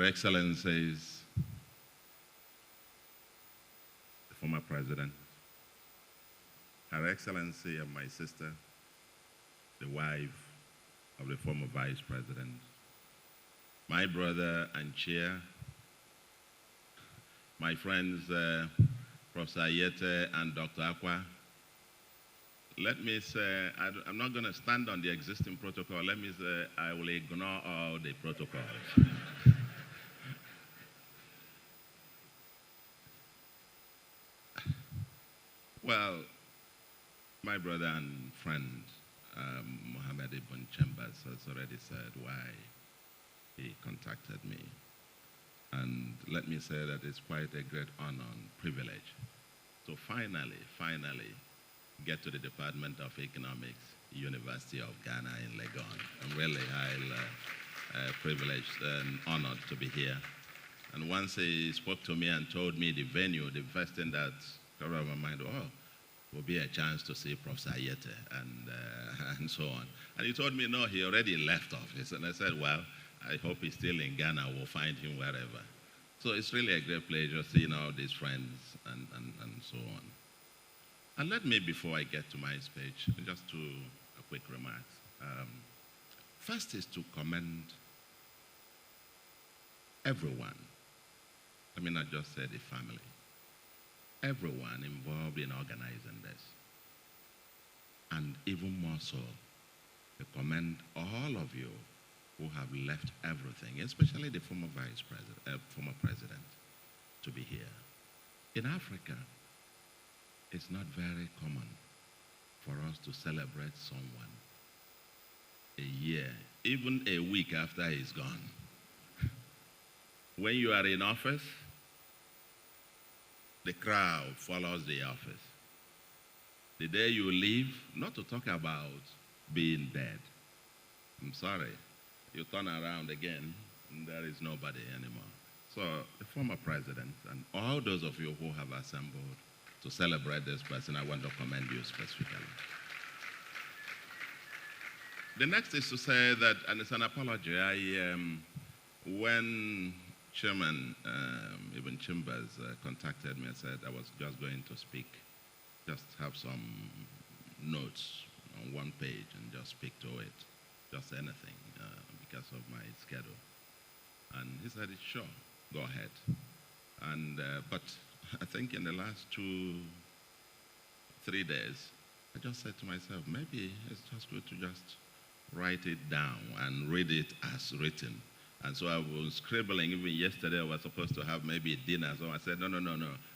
Excellencies, the former President, Her Excellency and my sister, the wife of the former Vice President, my brother and chair, my friends, Professor Ayete and Dr. Akwa. Let me say, I'm not going to stand on the existing protocol. Let me say, I will ignore all the protocols. Well, my brother and friend, Mohammed Ibn Chambers, has already said why he contacted me. And let me say that it's quite a great honor and privilege to finally get to the Department of Economics, University of Ghana in Legon. I'm really highly privileged and honored to be here. And once he spoke to me and told me the venue, the first thing that came out of my mind, will be a chance to see Professor Ayete and so on. And he told me, no, he already left office. And I said, well, I hope he's still in Ghana. We'll find him wherever. So it's really a great pleasure seeing all these friends and so on. And let me, before I get to my speech, just two quick remarks. First is to commend everyone. I mean, not just say the family. Everyone involved in organizing this. And even more so, to commend all of you who have left everything, especially the former former president, to be here. In Africa, it's not very common for us to celebrate someone a year, even a week after he's gone. When you are in office, the crowd follows the office. The day you leave, not to talk about being dead. I'm sorry, you turn around again, and there is nobody anymore. So the former president and all those of you who have assembled to celebrate this person, I want to commend you specifically. The next is to say that, and it's an apology, when Chairman Ibn Chambers contacted me and said I was just going to speak, just have some notes on one page and just speak to it, just anything, because of my schedule. And he said, sure, go ahead. And but I think in the last 2-3 days, I just said to myself, maybe it's just good to just write it down and read it as written. And so I was scribbling. Even yesterday, I was supposed to have maybe dinner. So I said, no,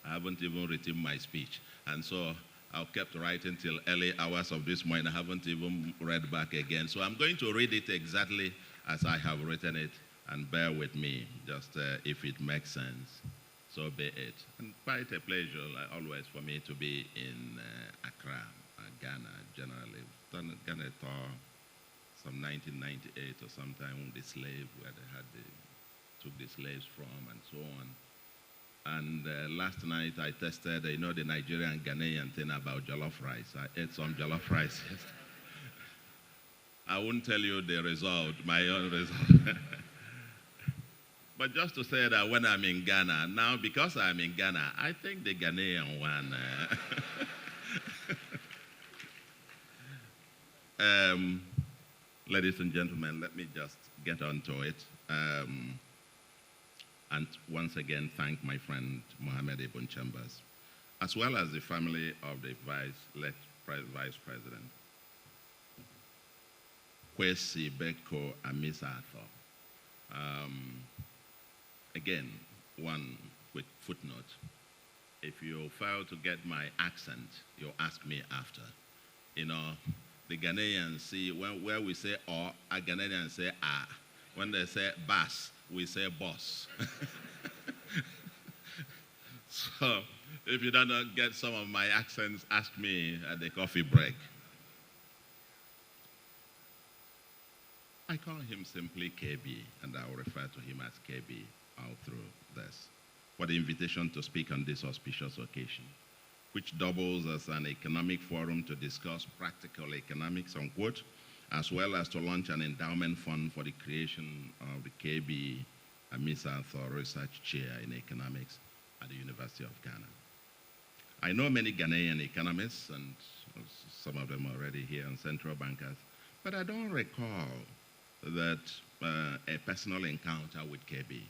I haven't even written my speech. And so I kept writing till early hours of this morning. I haven't even read back again. So I'm going to read it exactly as I have written it, and bear with me, just if it makes sense. So be it. And quite a pleasure, always, for me to be in Accra, Ghana, generally. Done Ghana tour. Some 1998 or sometime, the slave, where they took the slaves from and so on. And last night I tested, the Nigerian Ghanaian thing about jollof rice. I ate some jollof rice yesterday. I won't tell you the result, my own result. But just to say that when I'm in Ghana, now because I'm in Ghana, I think the Ghanaian one. Ladies and gentlemen, let me just get on to it. And once again, thank my friend Mohammed Ibn Chambers, as well as the family of the late Vice President, Kwesi Beko Amissah-Arthur. Again, one quick footnote. If you fail to get my accent, you'll ask me after. The Ghanaians see, where we say or, a Ghanaian say ah. When they say bass, we say boss. So if you don't get some of my accents, ask me at the coffee break. I call him simply KB, and I will refer to him as KB all through this, for the invitation to speak on this auspicious occasion, which doubles as an economic forum to discuss practical economics, unquote, as well as to launch an endowment fund for the creation of the KB Amissah-Arthur Research Chair in Economics at the University of Ghana. I know many Ghanaian economists, and some of them already here, and central bankers, but I don't recall that a personal encounter with KB.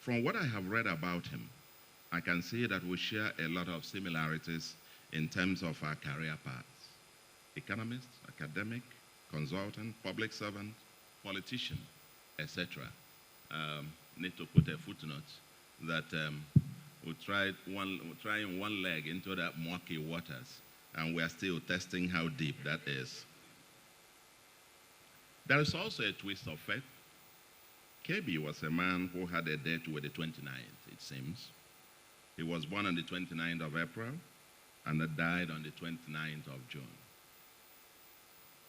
From what I have read about him, I can see that we share a lot of similarities in terms of our career paths. Economist, academic, consultant, public servant, politician, etc. Need to put a footnote that we're trying one leg into that murky waters, and we're still testing how deep that is. There is also a twist of fate. KB was a man who had a date with the 29th, it seems. He was born on the 29th of April and died on the 29th of June.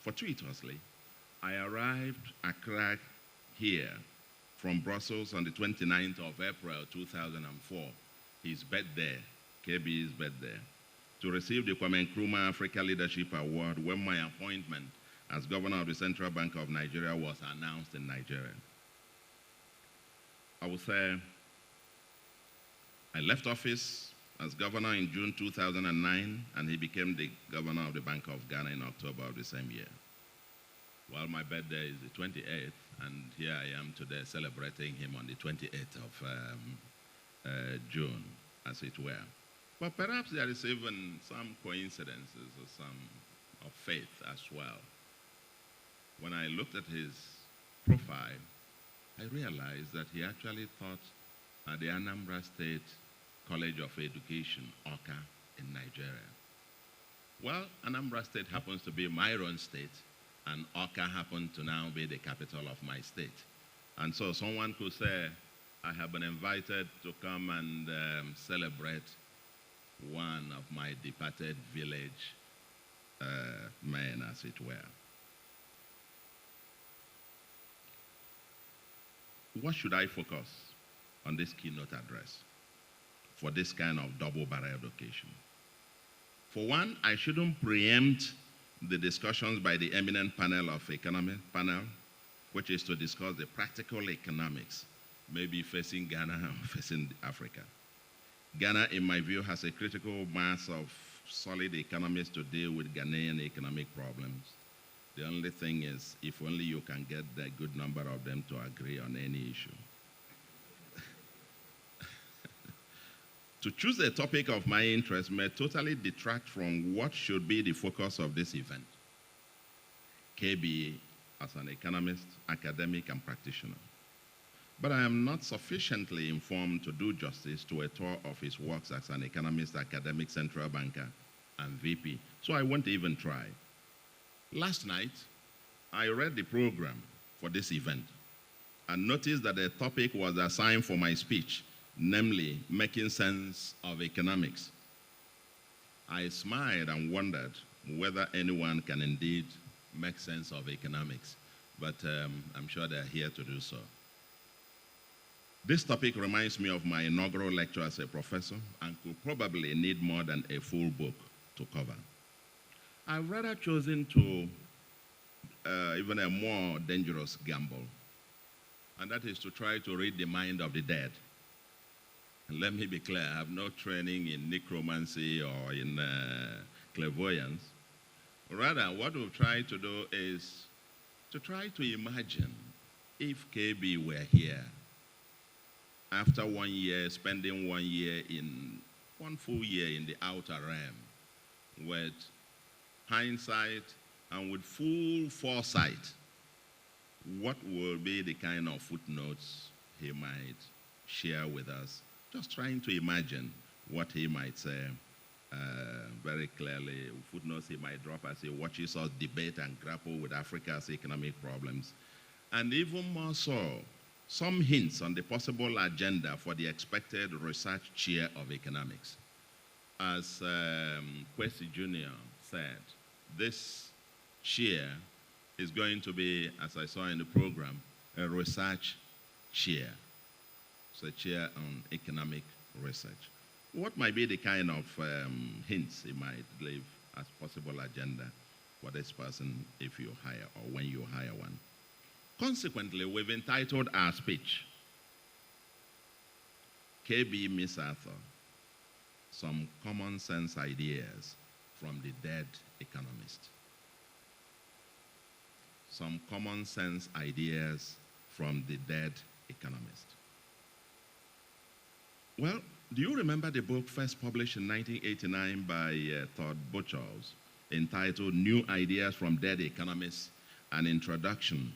Fortuitously, I arrived Accra here from Brussels on the 29th of April 2004, his birthday, KB's birthday, to receive the Kwame Nkrumah Africa Leadership Award when my appointment as governor of the Central Bank of Nigeria was announced in Nigeria. I would say I left office as governor in June 2009, and he became the governor of the Bank of Ghana in October of the same year. Well, my birthday is the 28th, and here I am today celebrating him on the 28th of June, as it were. But perhaps there is even some coincidences or some of faith as well. When I looked at his profile, I realized that he actually taught at the Anambra State College of Education, Awka, in Nigeria. Well, Anambra State happens to be my own state, and Awka happened to now be the capital of my state. And so someone could say, I have been invited to come and celebrate one of my departed village men, as it were. What should I focus on this keynote address for this kind of double-barreled occasion? For one, I shouldn't preempt the discussions by the eminent panel, which is to discuss the practical economics, maybe facing Ghana or facing Africa. Ghana, in my view, has a critical mass of solid economists to deal with Ghanaian economic problems. The only thing is, if only you can get a good number of them to agree on any issue. To choose a topic of my interest may totally detract from what should be the focus of this event. KB as an economist, academic, and practitioner. But I am not sufficiently informed to do justice to a tour of his works as an economist, academic, central banker, and VP, so I won't even try. Last night, I read the program for this event and noticed that the topic was assigned for my speech, namely, making sense of economics. I smiled and wondered whether anyone can indeed make sense of economics, but I'm sure they're here to do so. This topic reminds me of my inaugural lecture as a professor and could probably need more than a full book to cover. I've rather chosen to even a more dangerous gamble, and that is to try to read the mind of the dead. And let me be clear, I have no training in necromancy or in clairvoyance. Rather, what we've tried to do is to try to imagine if KB were here after 1 year, spending 1 year in, one full year in the outer realm, with hindsight and with full foresight, what will be the kind of footnotes he might share with us? Just trying to imagine what he might say very clearly, footnotes he might drop as he watches us debate and grapple with Africa's economic problems. And even more so, some hints on the possible agenda for the expected research chair of economics. As Kwesi Jr. said, this chair is going to be, as I saw in the program, a research chair. It's a chair on economic research. What might be the kind of hints he might leave as possible agenda for this person if you hire or when you hire one? Consequently, we've entitled our speech, KB Amissah-Arthur, some common sense ideas from the dead economist. Some common sense ideas from the dead economist. Well, do you remember the book first published in 1989 by Todd Butchers, entitled New Ideas from Dead Economists, An Introduction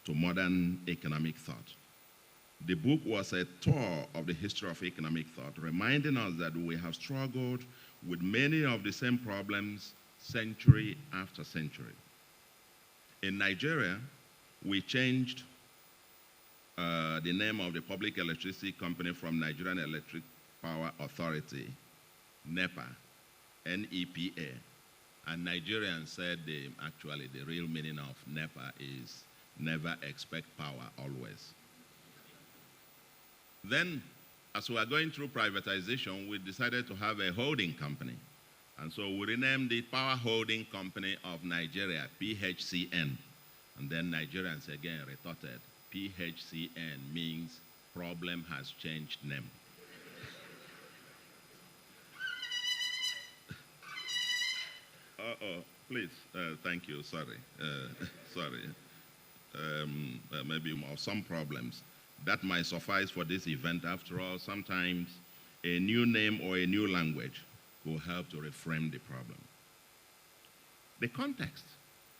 to Modern Economic Thought? The book was a tour of the history of economic thought, reminding us that we have struggled with many of the same problems century after century. In Nigeria, we changed the name of the public electricity company from Nigerian Electric Power Authority, NEPA, N-E-P-A. And Nigerians said actually the real meaning of NEPA is never expect power always. Then, as we are going through privatization, we decided to have a holding company. And so we renamed it Power Holding Company of Nigeria, PHCN. And then Nigerians again retorted, PHCN means problem has changed name. Please, thank you, sorry. Maybe some problems. That might suffice for this event. After all, sometimes a new name or a new language will help to reframe the problem. The context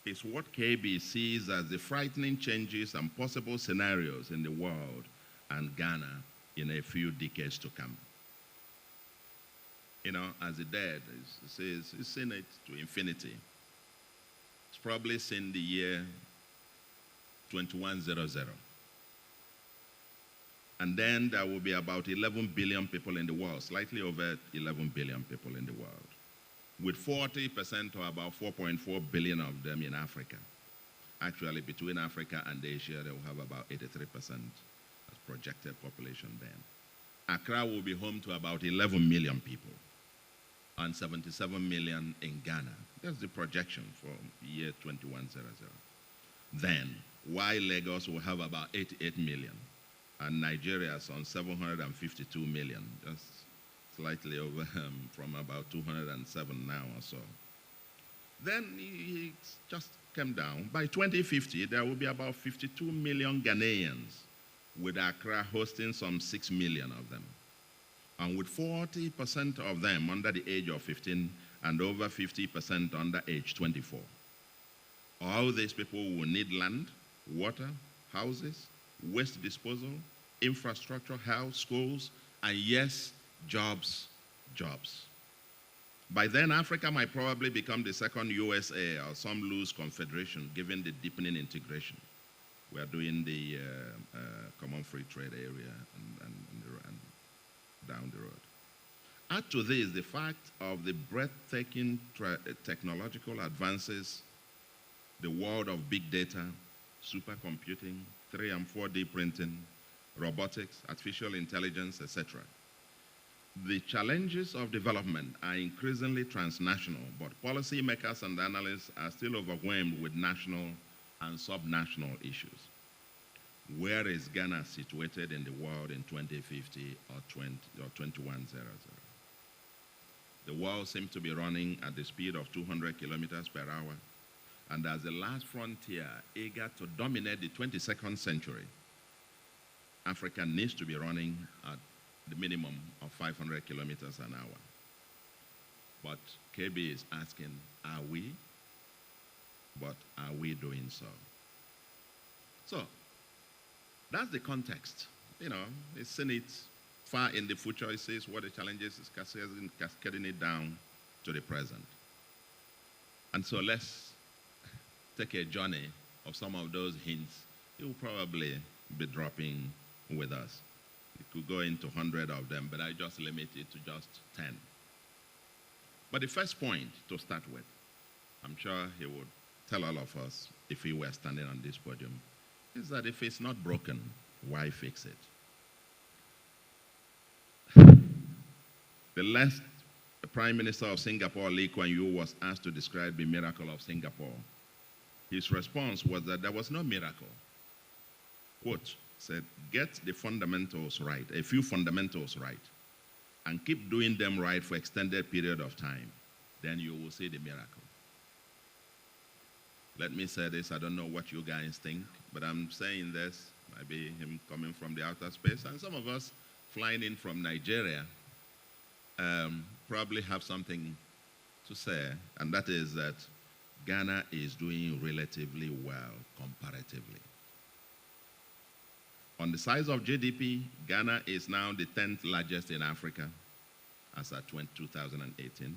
is what KB sees as the frightening changes and possible scenarios in the world and Ghana in a few decades to come. You know, as the dead, it says, he's seen it to infinity. It's probably seen the year 2100. And then there will be about 11 billion people in the world, slightly over 11 billion people in the world, with 40% or about 4.4 billion of them in Africa. Actually, between Africa and Asia, they will have about 83% as projected population then. Accra will be home to about 11 million people and 77 million in Ghana. That's the projection for year 2100. Then, while Lagos will have about 88 million, and Nigeria is on 752 million, just slightly over from about 207 now or so. Then he just came down. By 2050, there will be about 52 million Ghanaians, with Accra hosting some 6 million of them. And with 40% of them under the age of 15 and over 50% under age 24. All these people will need land, water, houses, waste disposal, infrastructure, health, schools, and yes, jobs. By then, Africa might probably become the second USA or some loose confederation, given the deepening integration. We are doing the common free trade area and down the road. Add to this the fact of the breathtaking technological advances, the world of big data, supercomputing, 3 and 4D printing, robotics, artificial intelligence, etc. The challenges of development are increasingly transnational, but policymakers and analysts are still overwhelmed with national and subnational issues. Where is Ghana situated in the world in 2050 or 2100? The world seems to be running at the speed of 200 kilometers per hour, and as the last frontier eager to dominate the 22nd century, Africa needs to be running at the minimum of 500 kilometers an hour. But KB is asking, are we? But are we doing so? So, that's the context. You know, it's seen it far in the future. It says what the challenges is cascading it down to the present. And so let's take a journey of some of those hints. It will probably be dropping with us. We could go into 100 of them, but I just limit it to just 10. But the first point to start with, I'm sure he would tell all of us if he were standing on this podium, is that if it's not broken, why fix it? The last Prime Minister of Singapore, Lee Kuan Yew, was asked to describe the miracle of Singapore. His response was that there was no miracle. Quote, said, get the fundamentals right, a few fundamentals right, and keep doing them right for extended period of time, then you will see the miracle. Let me say this, I don't know what you guys think, but I'm saying this, maybe him coming from the outer space, and some of us flying in from Nigeria probably have something to say, and that is that Ghana is doing relatively well comparatively. On the size of GDP, Ghana is now the 10th largest in Africa as at 2018.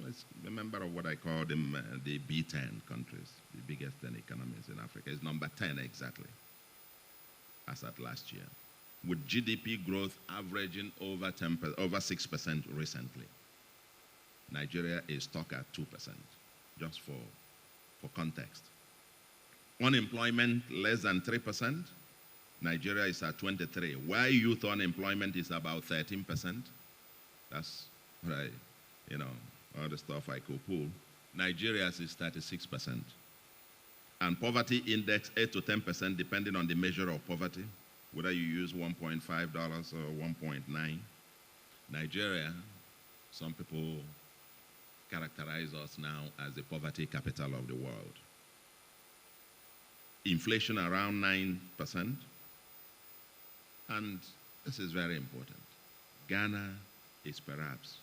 It's a member of what I call the B10 countries, the biggest 10 economies in Africa. It's number 10 exactly, as at last year, with GDP growth averaging over 6% recently. Nigeria is stuck at 2%, just for context. Unemployment less than 3%. Nigeria is at 23%. Why youth unemployment is about 13%? That's right, all the stuff I could pull. Nigeria's is 36%. And poverty index 8 to 10% depending on the measure of poverty, whether you use $1.5 or 1.9. Nigeria, some people characterize us now as the poverty capital of the world. Inflation around 9%. And this is very important. Ghana is perhaps,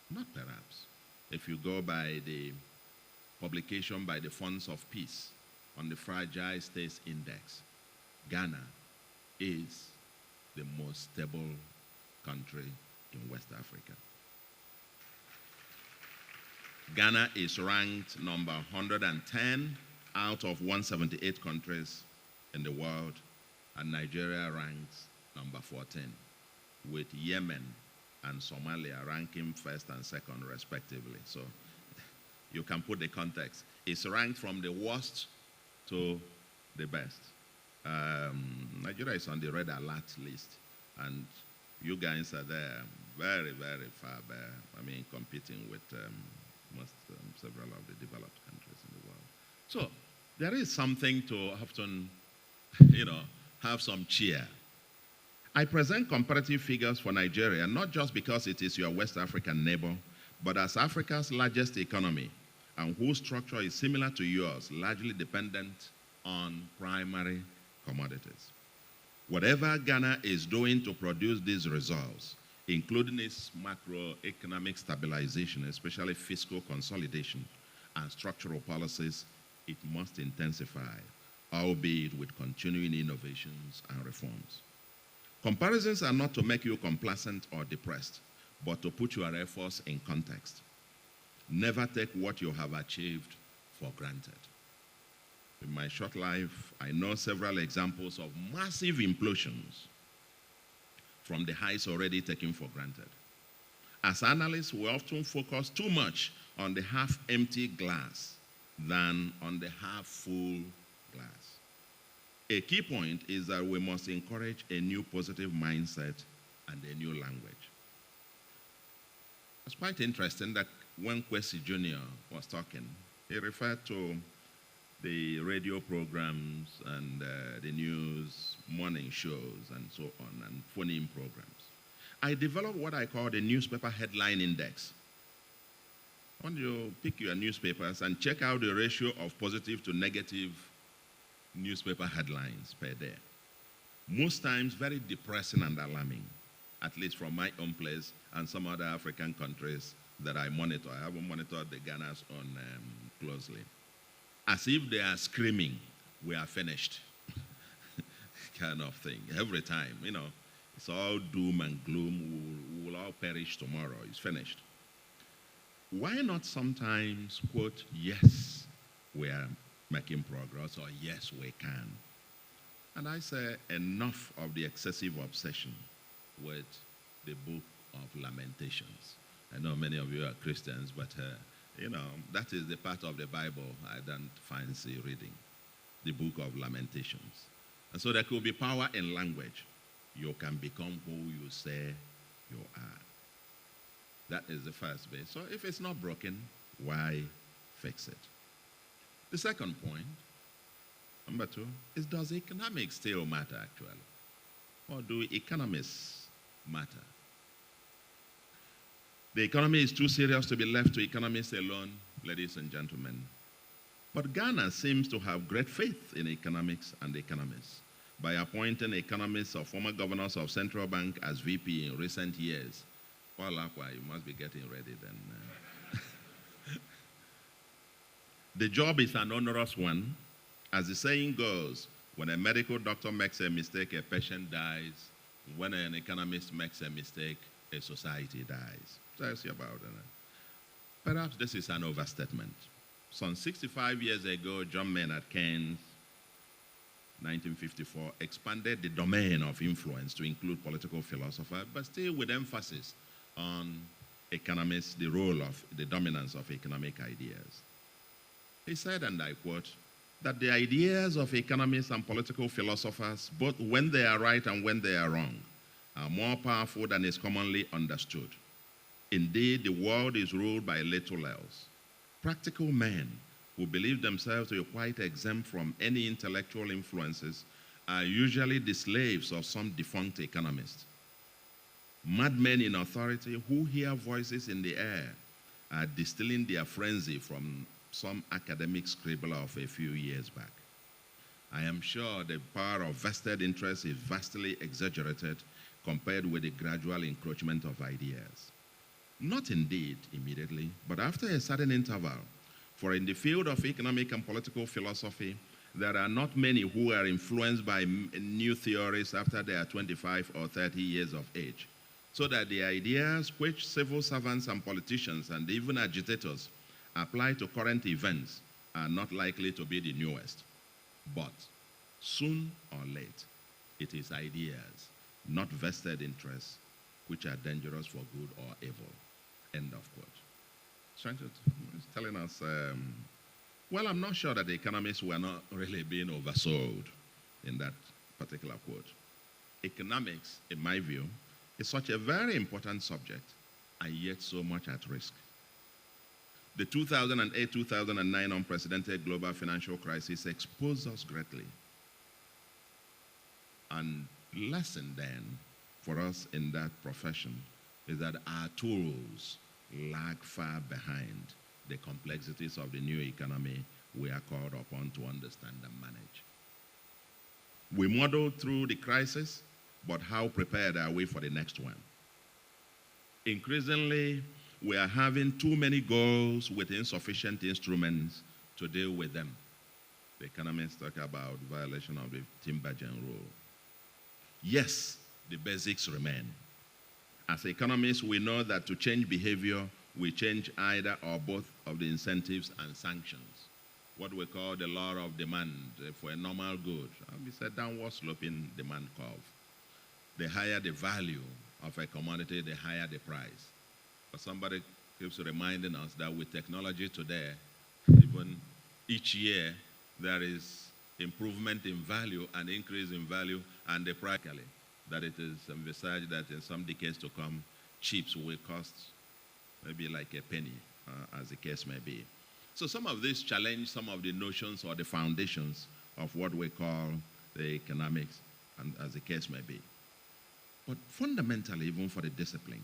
not perhaps, if you go by the publication by the Funds of Peace on the Fragile States Index, Ghana is the most stable country in West Africa. Ghana is ranked number 110 out of 178 countries in the world, and Nigeria ranks number 14, with Yemen and Somalia ranking first and second respectively. So you can put the context. It's ranked from the worst to the best. Nigeria is on the red alert list, and you guys are there very, very far there. I mean, competing with several of the developed countries in the world. So there is something to often, have some cheer. I present comparative figures for Nigeria, not just because it is your West African neighbor, but as Africa's largest economy and whose structure is similar to yours, largely dependent on primary commodities. Whatever Ghana is doing to produce these results, including its macroeconomic stabilization, especially fiscal consolidation and structural policies, it must intensify, albeit with continuing innovations and reforms. Comparisons are not to make you complacent or depressed, but to put your efforts in context. Never take what you have achieved for granted. In my short life, I know several examples of massive implosions from the heights already taken for granted. As analysts, we often focus too much on the half-empty glass than on the half-full glass. A key point is that we must encourage a new positive mindset and a new language. It's quite interesting that when Kwesi Jr. was talking, he referred to the radio programs and the news, morning shows, and so on, and phone-in programs. I developed what I call the newspaper headline index. I want you to pick your newspapers and check out the ratio of positive to negative newspaper headlines per day. Most times very depressing and alarming, at least from my own place and some other African countries that I monitor. I haven't monitored the Ghana's on closely. As if they are screaming, we are finished, kind of thing. Every time, it's all doom and gloom. We will all perish tomorrow. It's finished. Why not sometimes quote, yes, we are making progress, or yes, we can? And I say enough of the excessive obsession with the book of Lamentations. I know many of you are Christians, but that is the part of the Bible I don't fancy reading, the book of Lamentations. And so there could be power in language. You can become who you say you are. That is the first base. So if it's not broken, why fix it? The second point Number two is, does economics still matter actually? Or do economists matter? The economy is too serious to be left to economists alone, ladies and gentlemen. But Ghana seems to have great faith in economics and economists by appointing economists or former governors of central bank as VP in recent years. Well, you must be getting ready then. The job is an onerous one. As the saying goes, when a medical doctor makes a mistake, a patient dies. When an economist makes a mistake, a society dies. Tells you about it. Perhaps this is an overstatement. Some 65 years ago, John Maynard Keynes, 1954, expanded the domain of influence to include political philosophers, but still with emphasis on economists, the role of the dominance of economic ideas. He said, and I quote, that the ideas of economists and political philosophers, both when they are right and when they are wrong, are more powerful than is commonly understood. Indeed, the world is ruled by little else. Practical men who believe themselves to be quite exempt from any intellectual influences are usually the slaves of some defunct economist. Madmen in authority who hear voices in the air are distilling their frenzy from some academic scribbler of a few years back. I am sure the power of vested interest is vastly exaggerated compared with the gradual encroachment of ideas. Not indeed immediately, but after a certain interval. For in the field of economic and political philosophy, there are not many who are influenced by new theories after they are 25 or 30 years of age, so that the ideas which civil servants and politicians and even agitators apply to current events are not likely to be the newest. But soon or late, it is ideas, not vested interests, which are dangerous for good or evil. End of quote. It's telling us, well, I'm not sure that the economists were not really being oversold in that particular quote. Economics, in my view, is such a very important subject and yet so much at risk. The 2008-2009 unprecedented global financial crisis exposed us greatly. And lesson then for us in that profession is that our tools lag far behind the complexities of the new economy we are called upon to understand and manage. We muddled through the crisis, but how prepared are we for the next one? Increasingly, we are having too many goals with insufficient instruments to deal with them. The economists talk about violation of the Timbergen rule. Yes, the basics remain. As economists, we know that to change behavior, we change either or both of the incentives and sanctions. What we call the law of demand for a normal good. It's a downward sloping demand curve. The higher the value of a commodity, the higher the price. But somebody keeps reminding us that with technology today, even each year, there is improvement in value and increase in value, and the price, that it is envisaged that in some decades to come, chips will cost maybe like a penny, as the case may be. So some of these challenge some of the notions or the foundations of what we call the economics, and as the case may be. But fundamentally, even for the discipline,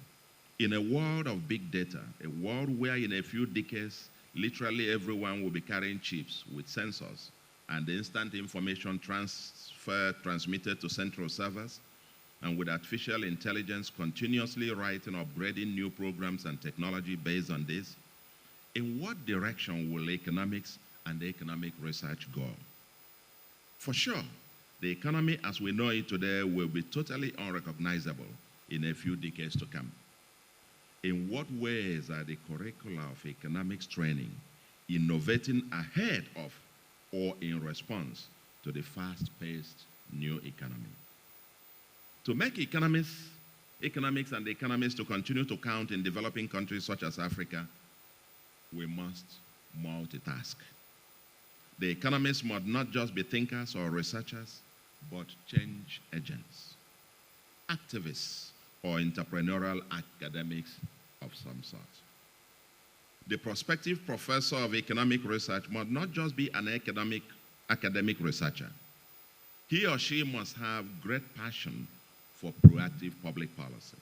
in a world of big data, a world where in a few decades, literally everyone will be carrying chips with sensors and the instant information transmitted to central servers, and with artificial intelligence continuously writing, upgrading new programs and technology based on this, in what direction will economics and economic research go? For sure, the economy as we know it today will be totally unrecognizable in a few decades to come. In what ways are the curricula of economics training innovating ahead of or in response to the fast-paced new economy? To make economics and the economists to continue to count in developing countries such as Africa, we must multitask. The economists must not just be thinkers or researchers, but change agents, activists, or entrepreneurial academics of some sort. The prospective professor of economic research must not just be an academic researcher. He or she must have great passion for proactive public policy.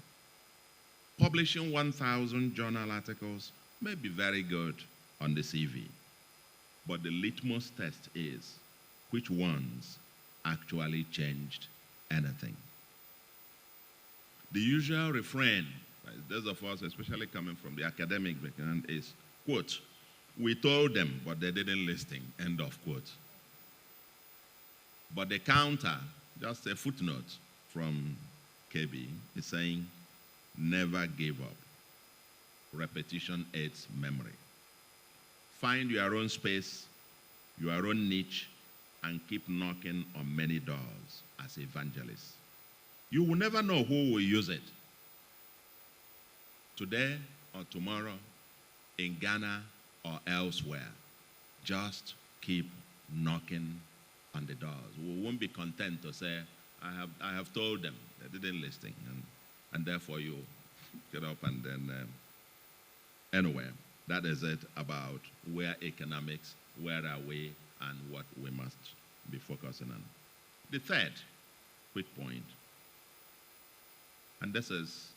Publishing 1,000 journal articles may be very good on the CV, but the litmus test is which ones actually changed anything. The usual refrain, those of us especially coming from the academic background, is, quote, "We told them, but they didn't listen," end of quote. But the counter, just a footnote from KB, is saying, never give up. Repetition aids memory. Find your own space, your own niche, and keep knocking on many doors as evangelists. You will never know who will use it. Today or tomorrow, in Ghana or elsewhere. Just keep knocking on the doors. We won't be content to say, I have told them, they didn't listen, and therefore you get up and then, anyway, that is it about where economics, where are we, and what we must be focusing on. The third quick point, and this is,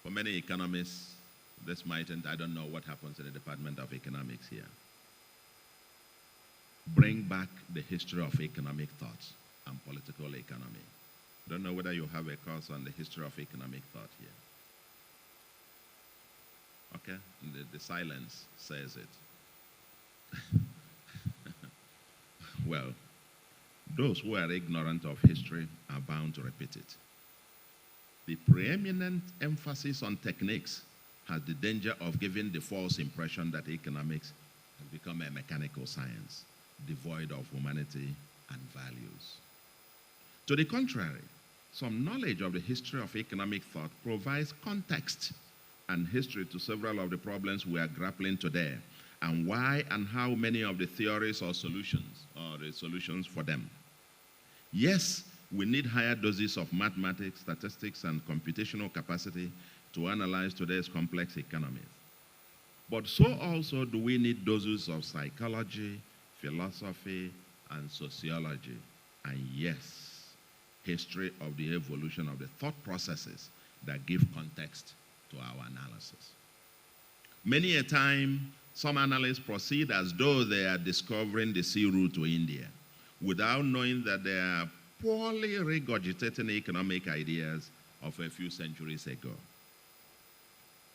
for many economists, this mightn't, I don't know what happens in the Department of Economics here. Bring back the history of economic thought and political economy. I don't know whether you have a course on the history of economic thought here. Okay, the silence says it. Well, those who are ignorant of history are bound to repeat it. The preeminent emphasis on techniques has the danger of giving the false impression that economics has become a mechanical science, devoid of humanity and values. To the contrary, some knowledge of the history of economic thought provides context and history to several of the problems we are grappling today, and why and how many of the theories or solutions, or the solutions for them. Yes, we need higher doses of mathematics, statistics, and computational capacity to analyze today's complex economies. But so also do we need doses of psychology, philosophy, and sociology, and yes, history of the evolution of the thought processes that give context to our analysis. Many a time, some analysts proceed as though they are discovering the sea route to India, without knowing that they are poorly regurgitating economic ideas of a few centuries ago.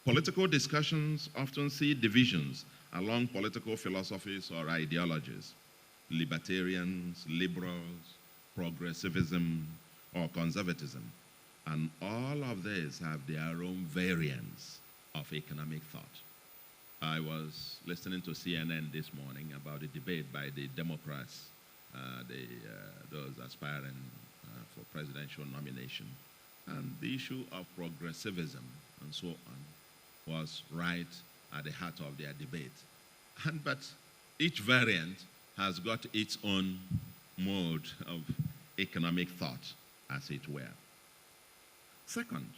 Political discussions often see divisions along political philosophies or ideologies: libertarians, liberals, progressivism, or conservatism. And all of these have their own variants of economic thought. I was listening to CNN this morning about the debate by the Democrats, those aspiring for presidential nomination. And the issue of progressivism and so on was right at the heart of their debate. But each variant has got its own mode of economic thought, as it were. Second,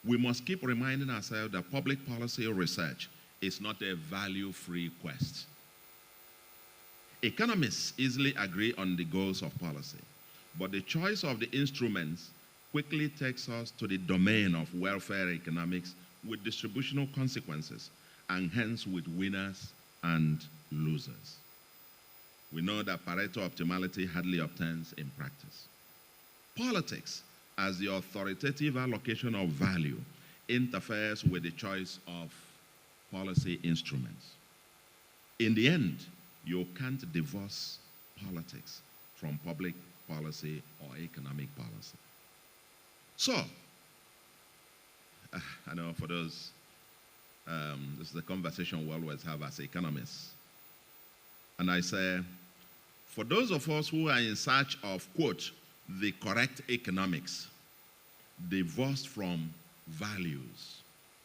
we must keep reminding ourselves that public policy research is not a value-free quest. Economists easily agree on the goals of policy, but the choice of the instruments quickly takes us to the domain of welfare economics with distributional consequences, and hence with winners and losers. We know that Pareto optimality hardly obtains in practice. Politics, as the authoritative allocation of value, interferes with the choice of policy instruments. In the end, you can't divorce politics from public policy or economic policy. So, I know for those, this is a conversation we always have as economists. And I say, for those of us who are in search of, quote, the correct economics, divorced from values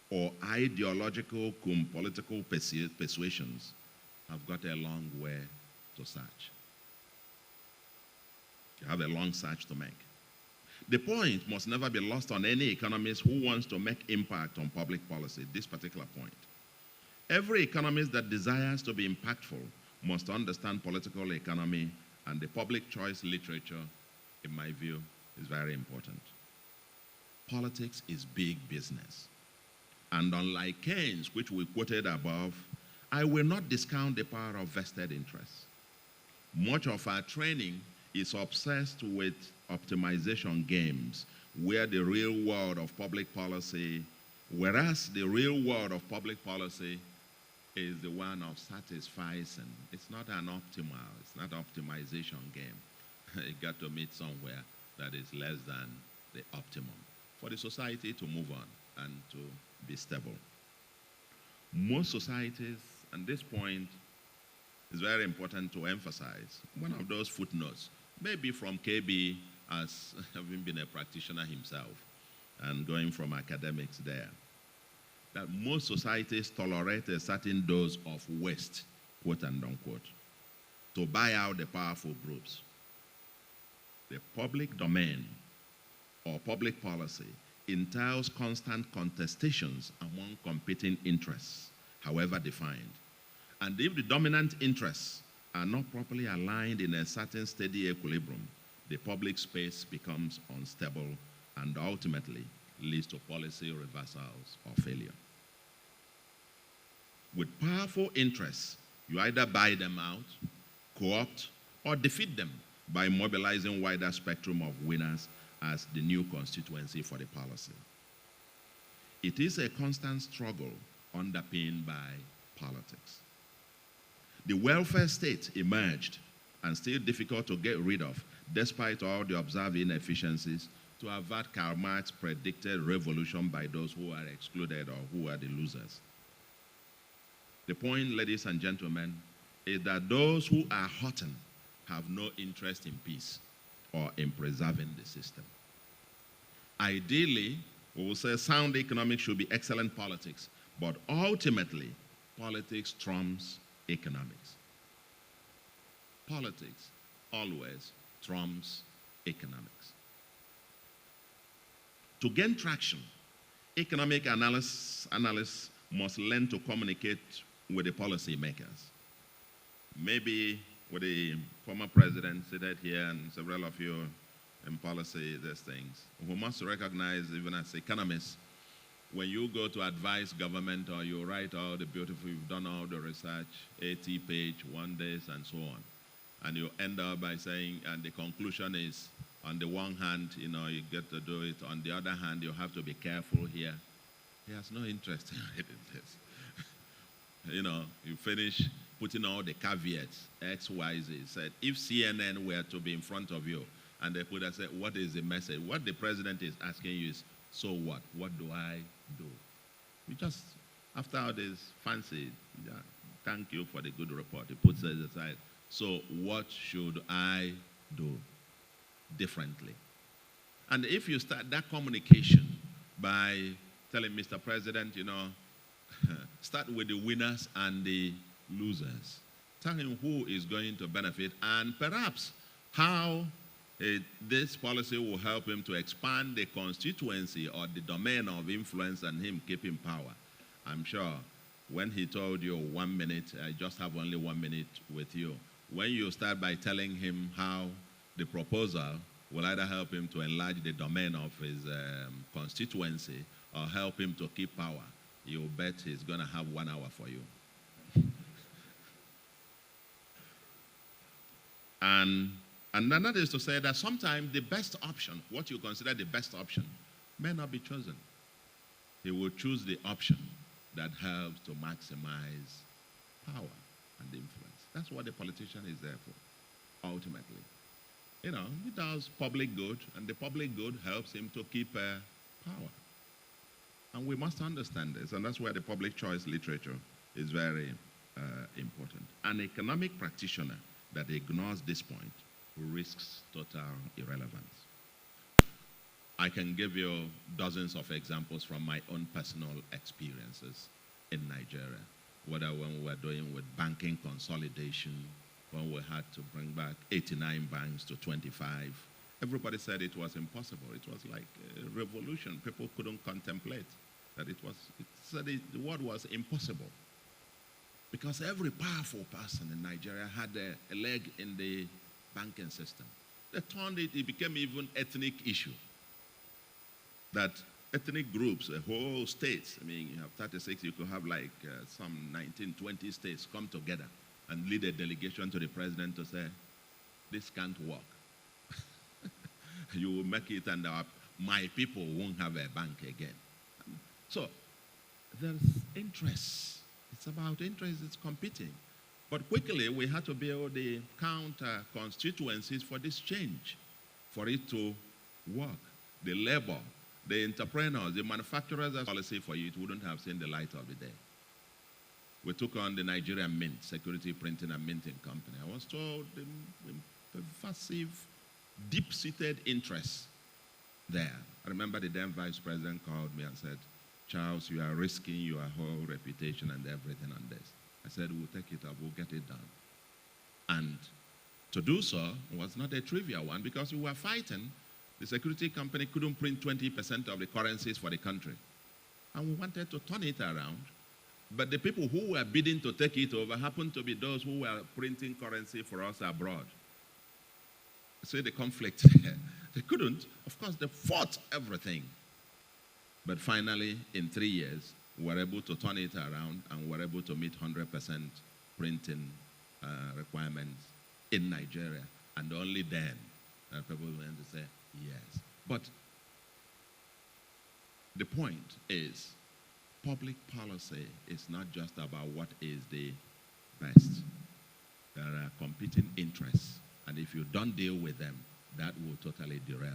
or ideological political persuasions, have got a long way to search. You have a long search to make. The point must never be lost on any economist who wants to make impact on public policy, this particular point. Every economist that desires to be impactful must understand political economy, and the public choice literature, in my view, is very important. Politics is big business. And unlike Keynes, which we quoted above, I will not discount the power of vested interests. Much of our training is obsessed with optimization games, where the real world of public policy, whereas the real world of public policy is the one of satisficing. It's not an optimal, it's not an optimization game. You got to meet somewhere that is less than the optimum for the society to move on and to be stable. Most societies, and this point is very important to emphasize, one of those footnotes, maybe from KB, as having been a practitioner himself, and going from academics there, that most societies tolerate a certain dose of waste, quote and unquote, to buy out the powerful groups. The public domain or public policy entails constant contestations among competing interests, however defined. And if the dominant interests are not properly aligned in a certain steady equilibrium, the public space becomes unstable and ultimately leads to policy reversals or failure. With powerful interests, you either buy them out, co-opt, or defeat them by mobilizing wider spectrum of winners as the new constituency for the policy. It is a constant struggle underpinned by politics. The welfare state emerged, and still difficult to get rid of, despite all the observed inefficiencies, to avert Karl Marx predicted revolution by those who are excluded or who are the losers. The point, ladies and gentlemen, is that those who are hurting have no interest in peace or in preserving the system. Ideally, we will say sound economics should be excellent politics, but ultimately, politics trumps economics. Politics always trumps economics. To gain traction, economic analysts must learn to communicate with the policymakers. Maybe with the former president seated here and several of you in policy, these things, we must recognize, even as economists, when you go to advise government or you write all the beautiful, you've done all the research, 80 page, 1 day, and so on, and you end up by saying, and the conclusion is, on the one hand, you know, you get to do it. On the other hand, you have to be careful here. He has no interest in reading this. You know, you finish putting all the caveats, X, Y, Z. Said, if CNN were to be in front of you, and they put and say, what is the message? What the president is asking you is, so what? What do I do? You just, after all this fancy, yeah, thank you for the good report, he puts it aside. So what should I do differently? And if you start that communication by telling Mr. President, you know, start with the winners and the losers. Tell him who is going to benefit and perhaps how this policy will help him to expand the constituency or the domain of influence and him keeping power. I'm sure when he told you 1 minute, I just have only 1 minute with you. When you start by telling him how the proposal will either help him to enlarge the domain of his constituency or help him to keep power, you bet he's going to have 1 hour for you. And that is to say that sometimes the best option, what you consider the best option, may not be chosen. He will choose the option that helps to maximize power and influence. That's what the politician is there for, ultimately. You know, he does public good, and the public good helps him to keep power. And we must understand this, and that's where the public choice literature is very important. An economic practitioner that ignores this point risks total irrelevance. I can give you dozens of examples from my own personal experiences in Nigeria, whether when we were doing with banking consolidation, when we had to bring back 89 banks to 25. Everybody said it was impossible. It was like a revolution. People couldn't contemplate that it said the word was impossible. Because every powerful person in Nigeria had a leg in the banking system. They turned it, it became even ethnic issue. That ethnic groups, whole states, I mean, you have 36, you could have like some 19, 20 states come together and lead a delegation to the president to say, this can't work. You will make it and my people won't have a bank again. So there's interest. It's about interest, it's competing. But quickly we had to build the counter constituencies for this change, for it to work. The labor, the entrepreneurs, the manufacturers as policy for you, it wouldn't have seen the light of the day. We took on the Nigerian Mint, Security Printing and Minting Company. I was told the pervasive, deep-seated interest there. I remember the then vice president called me and said, Charles, you are risking your whole reputation and everything on this. I said, we'll take it up, we'll get it done. And to do so was not a trivial one because we were fighting. The security company couldn't print 20% of the currencies for the country. And we wanted to turn it around. But the people who were bidding to take it over happened to be those who were printing currency for us abroad. See the conflict there. They couldn't. Of course, they fought everything. But finally, in 3 years, we were able to turn it around and were able to meet 100% printing requirements in Nigeria. And only then people went to say, yes. But the point is, public policy is not just about what is the best. There are competing interests. And if you don't deal with them, that will totally derail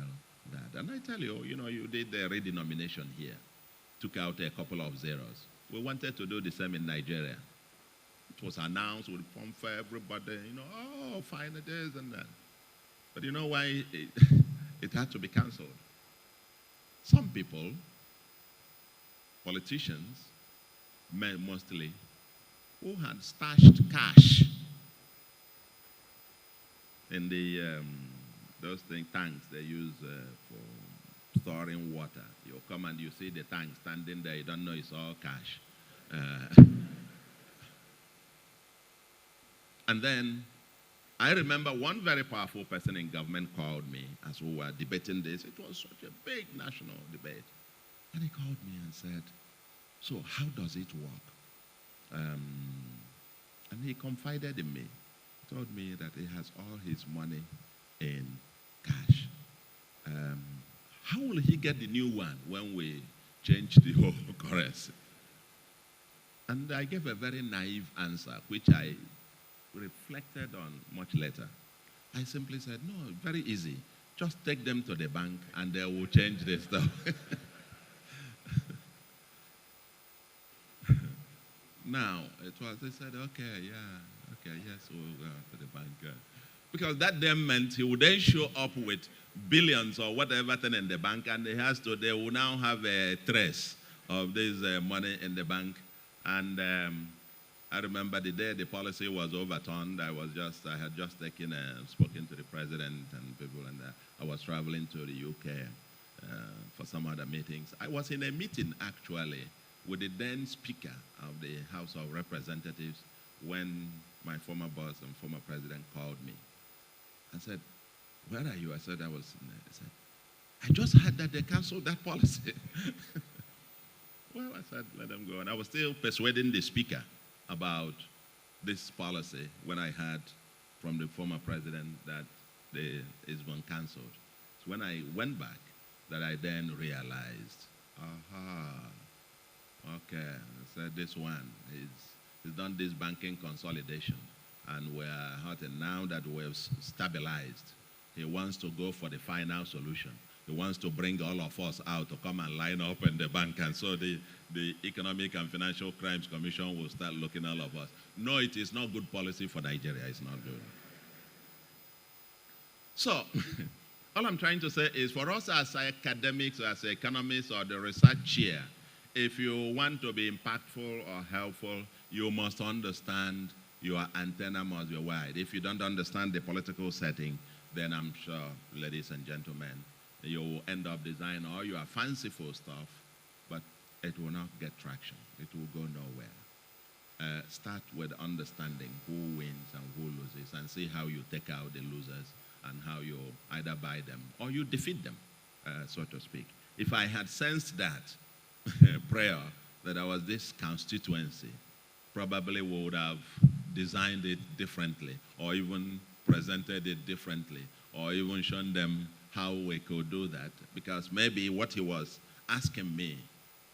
that. And I tell you, you did the redenomination here. Took out a couple of zeros. We wanted to do the same in Nigeria. It was announced with fun for everybody, oh, fine it is and that. But you know why it had to be cancelled? Some people, politicians, men mostly, who had stashed cash in the those tanks they use for storing water. You come and you see the tank standing there, you don't know it's all cash. And then I remember one very powerful person in government called me as we were debating this. It was such a big national debate. And he called me and said, so how does it work? And he confided in me. He told me that he has all his money in cash. How will he get the new one when we change the whole currency? And I gave a very naive answer, which I reflected on much later. I simply said, no, very easy. Just take them to the bank and they will change the stuff. Now, they said, okay, yes, we'll go to the bank. Because that then meant he would then show up with billions or whatever thing in the bank, and they will now have a trace of this money in the bank. And I remember the day the policy was overturned, I had just spoken to the president and people, and I was traveling to the UK for some other meetings. I was in a meeting, actually, with the then Speaker of the House of Representatives when my former boss and former president called me. I said, where are you? I said, I was in there. He said, I just heard that they canceled that policy. Well, I said, let them go. And I was still persuading the Speaker about this policy when I heard from the former president that it's been canceled. So when I went back, that I then realized, okay, I said this one, he's done this banking consolidation, and we're hurting. Now that we've stabilized, he wants to go for the final solution. He wants to bring all of us out to come and line up in the bank, and so the Economic and Financial Crimes Commission will start looking at all of us. No, it is not good policy for Nigeria. It's not good. So, all I'm trying to say is for us as academics, as economists, or the research chair, if you want to be impactful or helpful, you must understand your antenna must be wide. If you don't understand the political setting, then I'm sure, ladies and gentlemen, you will end up designing all your fanciful stuff, but it will not get traction. It will go nowhere. start with understanding who wins and who loses, and see how you take out the losers and how you either buy them or you defeat them, so to speak. If I had sensed that prayer, that there was this constituency, probably would have designed it differently, or even presented it differently, or even shown them how we could do that. Because maybe what he was asking me,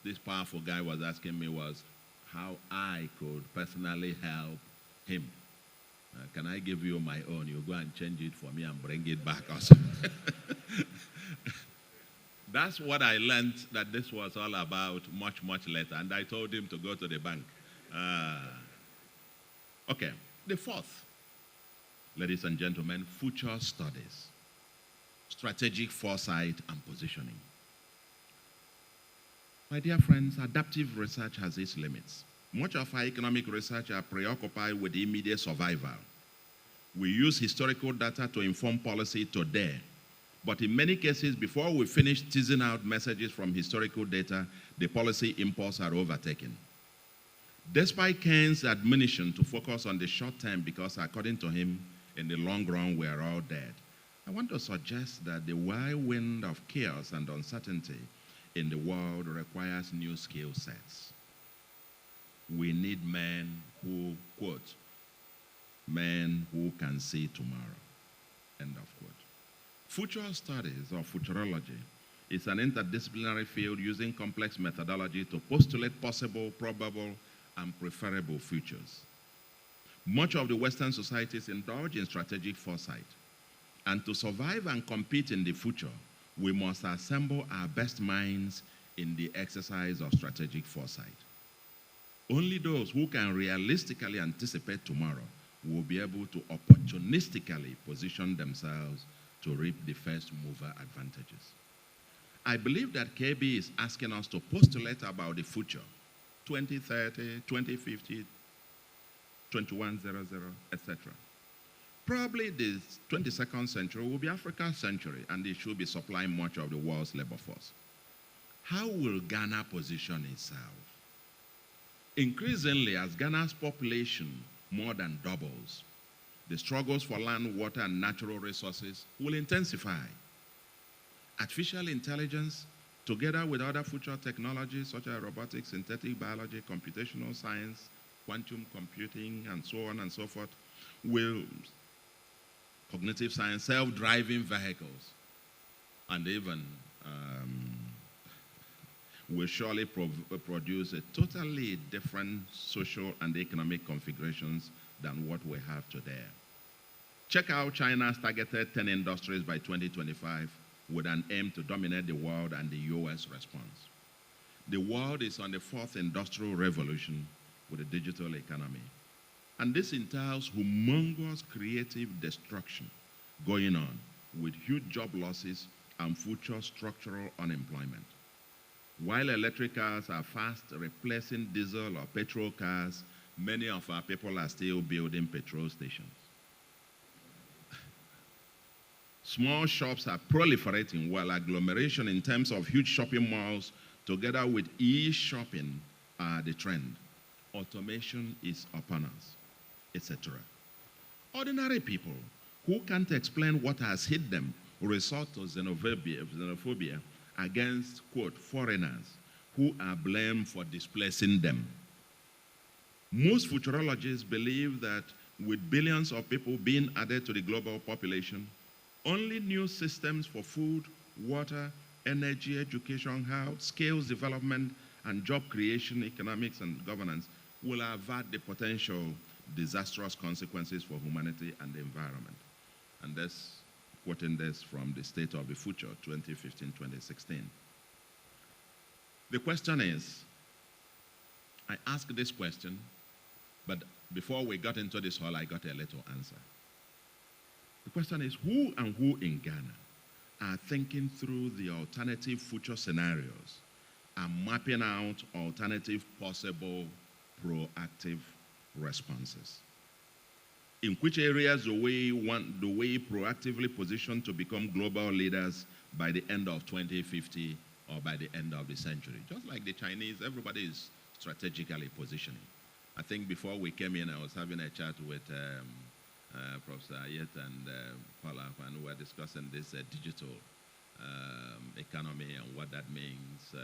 this powerful guy was asking me, was how I could personally help him. Can I give you my own? You go and change it for me and bring it back also. That's what I learned that this was all about much, much later. And I told him to go to the bank. Okay, the fourth, ladies and gentlemen, future studies, strategic foresight and positioning. My dear friends, adaptive research has its limits. Much of our economic research are preoccupied with immediate survival. We use historical data to inform policy today, but in many cases, before we finish teasing out messages from historical data, the policy impulse are overtaken. Despite Keynes' admonition to focus on the short term, because according to him, in the long run, we are all dead, I want to suggest that the whirlwind of chaos and uncertainty in the world requires new skill sets. We need men who, quote, men who can see tomorrow, end of quote. Future studies, or futurology, is an interdisciplinary field using complex methodology to postulate possible, probable, and preferable futures. Much of the Western societies indulge in strategic foresight. And to survive and compete in the future, we must assemble our best minds in the exercise of strategic foresight. Only those who can realistically anticipate tomorrow will be able to opportunistically position themselves to reap the first mover advantages. I believe that KB is asking us to postulate about the future, 2030, 2050, 2100, etc. Probably the 22nd century will be Africa's century, and it should be supplying much of the world's labor force. How will Ghana position itself? Increasingly, as Ghana's population more than doubles, the struggles for land, water, and natural resources will intensify. Artificial intelligence, together with other future technologies such as robotics, synthetic biology, computational science, quantum computing, and so on and so forth, will, cognitive science, self-driving vehicles, and even will surely produce a totally different social and economic configurations than what we have today. Check out China's targeted 10 industries by 2025 with an aim to dominate the world, and the US response. The world is on the fourth industrial revolution with a digital economy. And this entails humongous creative destruction going on with huge job losses and future structural unemployment. While electric cars are fast replacing diesel or petrol cars, many of our people are still building petrol stations. Small shops are proliferating while agglomeration in terms of huge shopping malls together with e-shopping are the trend. Automation is upon us, etc. Ordinary people who can't explain what has hit them resort to xenophobia against, quote, foreigners who are blamed for displacing them. Most futurologists believe that with billions of people being added to the global population, only new systems for food, water, energy, education, health, skills development, and job creation, economics, and governance will avert the potential disastrous consequences for humanity and the environment. And that's quoting this from the State of the Future, 2015-2016. The question is, I asked this question, but before we got into this hall, I got a little answer. The question is, who and who in Ghana are thinking through the alternative future scenarios and mapping out alternative possible proactive responses? In which areas do we proactively position to become global leaders by the end of 2050 or by the end of the century? Just like the Chinese, everybody is strategically positioning. I think before we came in, I was having a chat with Professor Ayet and Paula, and we were discussing this digital economy and what that means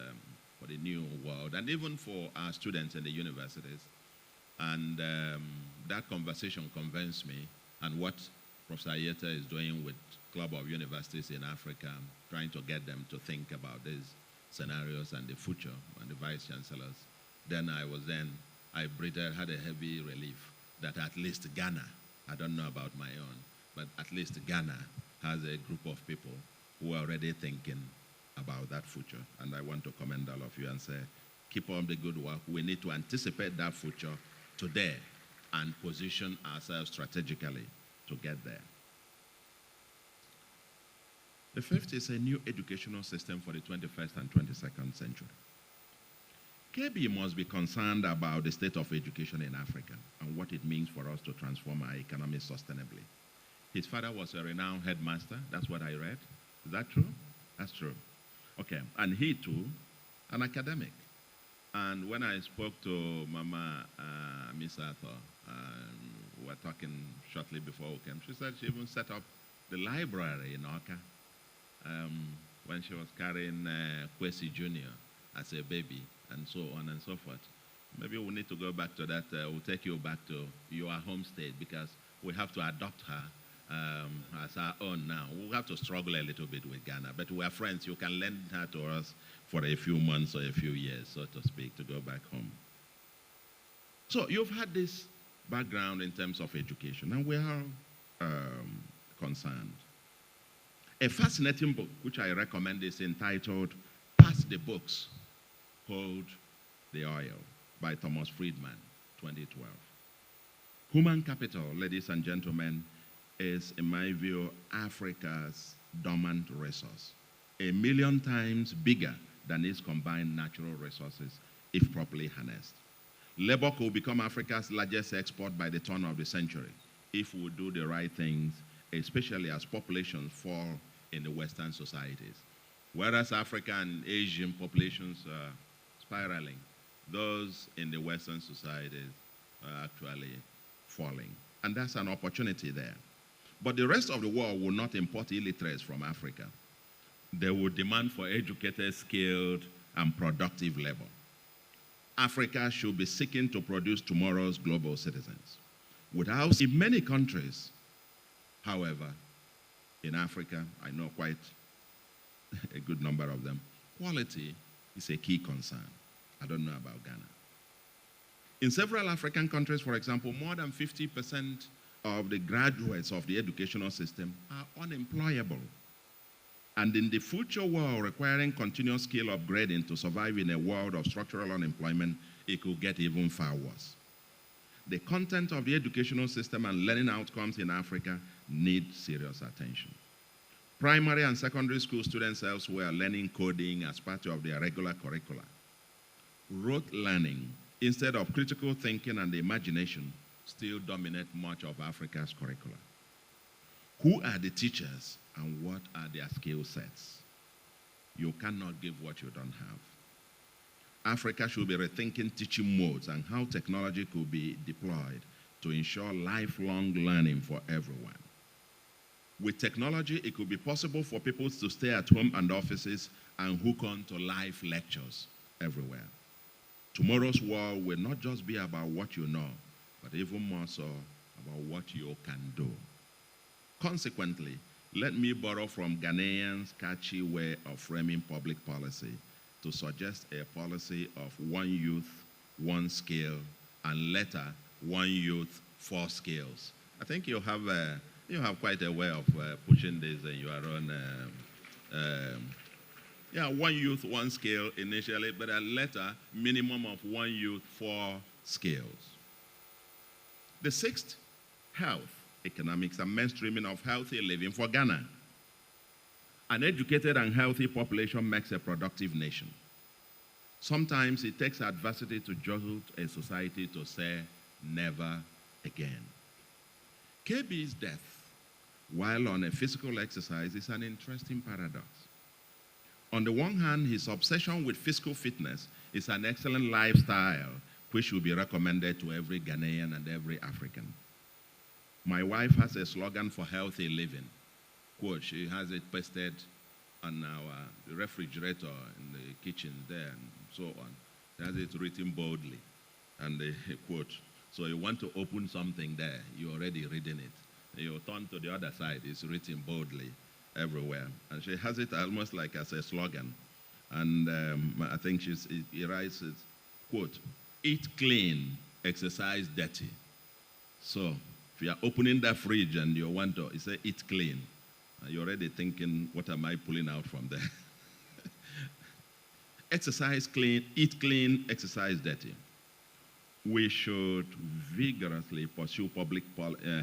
for the new world, and even for our students in the universities. And that conversation convinced me, and what Professor Ayeta is doing with Club of Universities in Africa, trying to get them to think about these scenarios and the future, and the vice chancellors. Then I breathed, had a heavy relief that at least Ghana, I don't know about my own, but at least Ghana has a group of people who are already thinking about that future. And I want to commend all of you and say, keep on the good work. We need to anticipate that future today and position ourselves strategically to get there. The fifth is a new educational system for the 21st and 22nd century. KB must be concerned about the state of education in Africa and what it means for us to transform our economy sustainably. His father was a renowned headmaster. That's what I read. Is that true? That's true. Okay. And he, too, an academic. And when I spoke to Mama Amissah-Arthur, we were talking shortly before we came, she said she even set up the library in Oka when she was carrying Kwesi Jr. as a baby, and so on and so forth. Maybe we'll need to go back to that. We'll take you back to your home state, because we have to adopt her as our own now. We'll have to struggle a little bit with Ghana, but we are friends. You can lend her to us for a few months or a few years, so to speak, to go back home. So you've had this background in terms of education, and we are concerned. A fascinating book, which I recommend, is entitled Pass the Books, Hold the Oil, by Thomas Friedman, 2012. Human capital, ladies and gentlemen, is, in my view, Africa's dormant resource, 1 million times bigger than its combined natural resources if properly harnessed. Labor could become Africa's largest export by the turn of the century if we do the right things, especially as populations fall in the Western societies. Whereas African and Asian populations are spiraling, those in the Western societies are actually falling. And that's an opportunity there. But the rest of the world will not import illiterates from Africa. They will demand for educated, skilled, and productive labor. Africa should be seeking to produce tomorrow's global citizens. Without, in many countries, however, in Africa, I know quite a good number of them, quality is a key concern. I don't know about Ghana. In several African countries, for example, more than 50% of the graduates of the educational system are unemployable. And in the future world requiring continuous skill upgrading to survive in a world of structural unemployment, it could get even far worse. The content of the educational system and learning outcomes in Africa need serious attention. Primary and secondary school students elsewhere are learning coding as part of their regular curricula. Rote learning, instead of critical thinking and the imagination, still dominate much of Africa's curricula. Who are the teachers and what are their skill sets? You cannot give what you don't have. Africa should be rethinking teaching modes and how technology could be deployed to ensure lifelong learning for everyone. With technology, it could be possible for people to stay at home and offices and hook on to live lectures everywhere. Tomorrow's world will not just be about what you know, but even more so about what you can do. Consequently, let me borrow from Ghanaians' catchy way of framing public policy to suggest a policy of one youth, one skill, and later, one youth, 4 skills. I think you have quite a way of pushing this in your own, one youth, 1 skill initially, but a later, minimum of 1 youth, 4 skills. The 6th, health, economics, and mainstreaming of healthy living for Ghana. An educated and healthy population makes a productive nation. Sometimes it takes adversity to jolt a society to say, never again. KB's death, while on a physical exercise, is an interesting paradox. On the one hand, his obsession with physical fitness is an excellent lifestyle which should be recommended to every Ghanaian and every African. My wife has a slogan for healthy living. Quote, she has it pasted on our refrigerator in the kitchen there and so on. She has it written boldly. And the quote, so you want to open something there, you're already reading it. You turn to the other side, it's written boldly everywhere. And she has it almost like as a slogan. And I think he writes it, quote, eat clean, exercise dirty. So if you are opening that fridge and you want to, you say eat clean. You're already thinking, what am I pulling out from there? Exercise clean, eat clean, exercise dirty. We should vigorously pursue public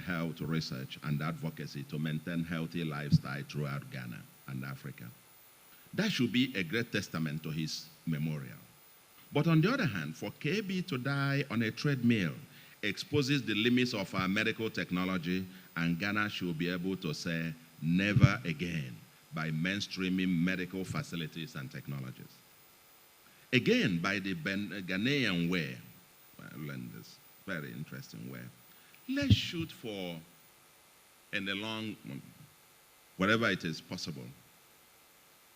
health research and advocacy to maintain healthy lifestyle throughout Ghana and Africa. That should be a great testament to his memorial. But on the other hand, for KB to die on a treadmill exposes the limits of our medical technology, and Ghana should be able to say never again by mainstreaming medical facilities and technologies. Again, by the Ghanaian way, I learned this very interesting way. Let's shoot for, in the long, whatever it is possible.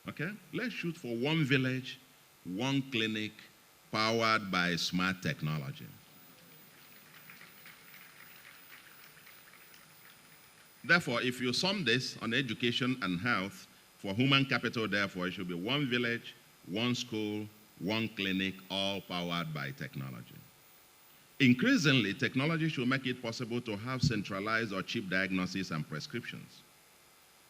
Okay? Let's shoot for one village, one clinic, powered by smart technology. Therefore, if you sum this on education and health, for human capital, therefore, it should be one village, one school, one clinic, all powered by technology. Increasingly, technology should make it possible to have centralized or cheap diagnosis and prescriptions.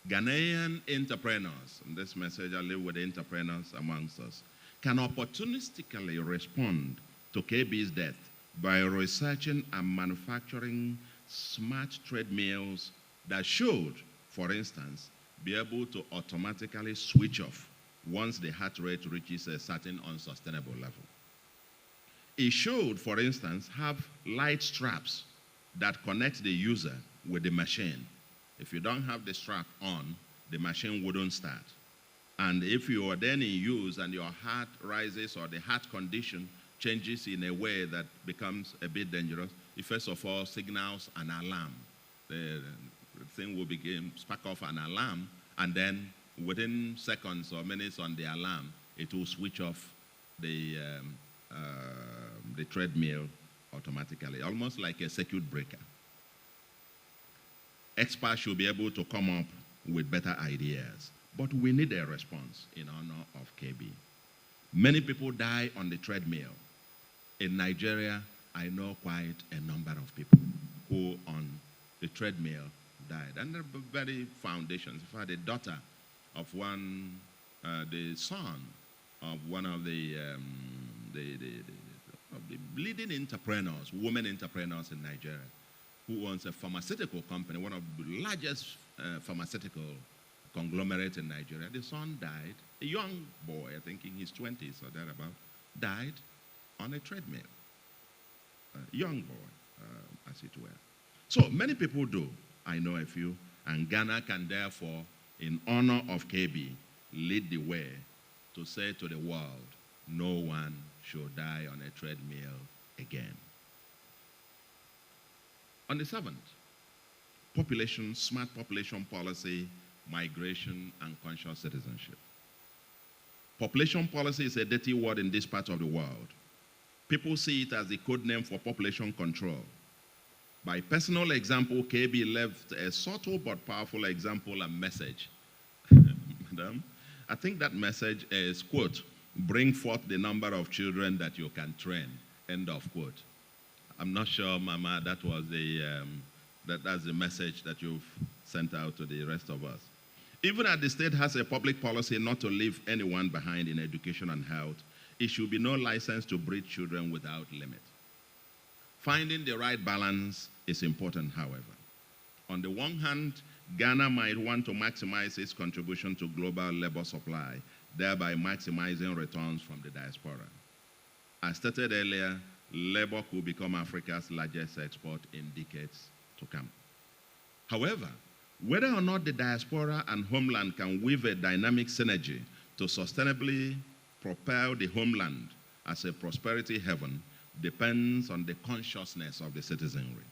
Ghanaian entrepreneurs, and this message I live with the entrepreneurs amongst us, can opportunistically respond to KB's death by researching and manufacturing smart treadmills that should, for instance, be able to automatically switch off once the heart rate reaches a certain unsustainable level. It should, for instance, have light straps that connect the user with the machine. If you don't have the strap on, the machine wouldn't start. And if you are then in use and your heart rises or the heart condition changes in a way that becomes a bit dangerous, it first of all signals an alarm. The thing will begin, spark off an alarm, and then within seconds or minutes on the alarm, it will switch off the treadmill automatically, almost like a circuit breaker. Experts should be able to come up with better ideas, but we need a response in honor of KB. Many people die on the treadmill. In Nigeria, I know quite a number of people who on the treadmill died. And the very foundations. In fact, the daughter of one, the son of one of the leading entrepreneurs, women entrepreneurs in Nigeria, who owns a pharmaceutical company, one of the largest pharmaceutical conglomerates in Nigeria. The son died, a young boy, I think in his 20s or thereabout, died on a treadmill. A young boy, as it were. So many people do. I know a few. And Ghana can therefore, in honor of KB, lead the way to say to the world, no one should die on a treadmill again. On the 7th, smart population policy, migration, and conscious citizenship. Population policy is a dirty word in this part of the world. People see it as the code name for population control. By personal example, KB left a subtle but powerful example and message. Madam, I think that message is, quote, bring forth the number of children that you can train, end of quote. I'm not sure, Mama, that was that's the message that you've sent out to the rest of us. Even as the state has a public policy not to leave anyone behind in education and health, it should be no license to breed children without limit. Finding the right balance is important, however. On the one hand, Ghana might want to maximize its contribution to global labor supply, thereby maximizing returns from the diaspora. As stated earlier, labor could become Africa's largest export in decades to come. However, whether or not the diaspora and homeland can weave a dynamic synergy to sustainably propel the homeland as a prosperity haven depends on the consciousness of the citizenry.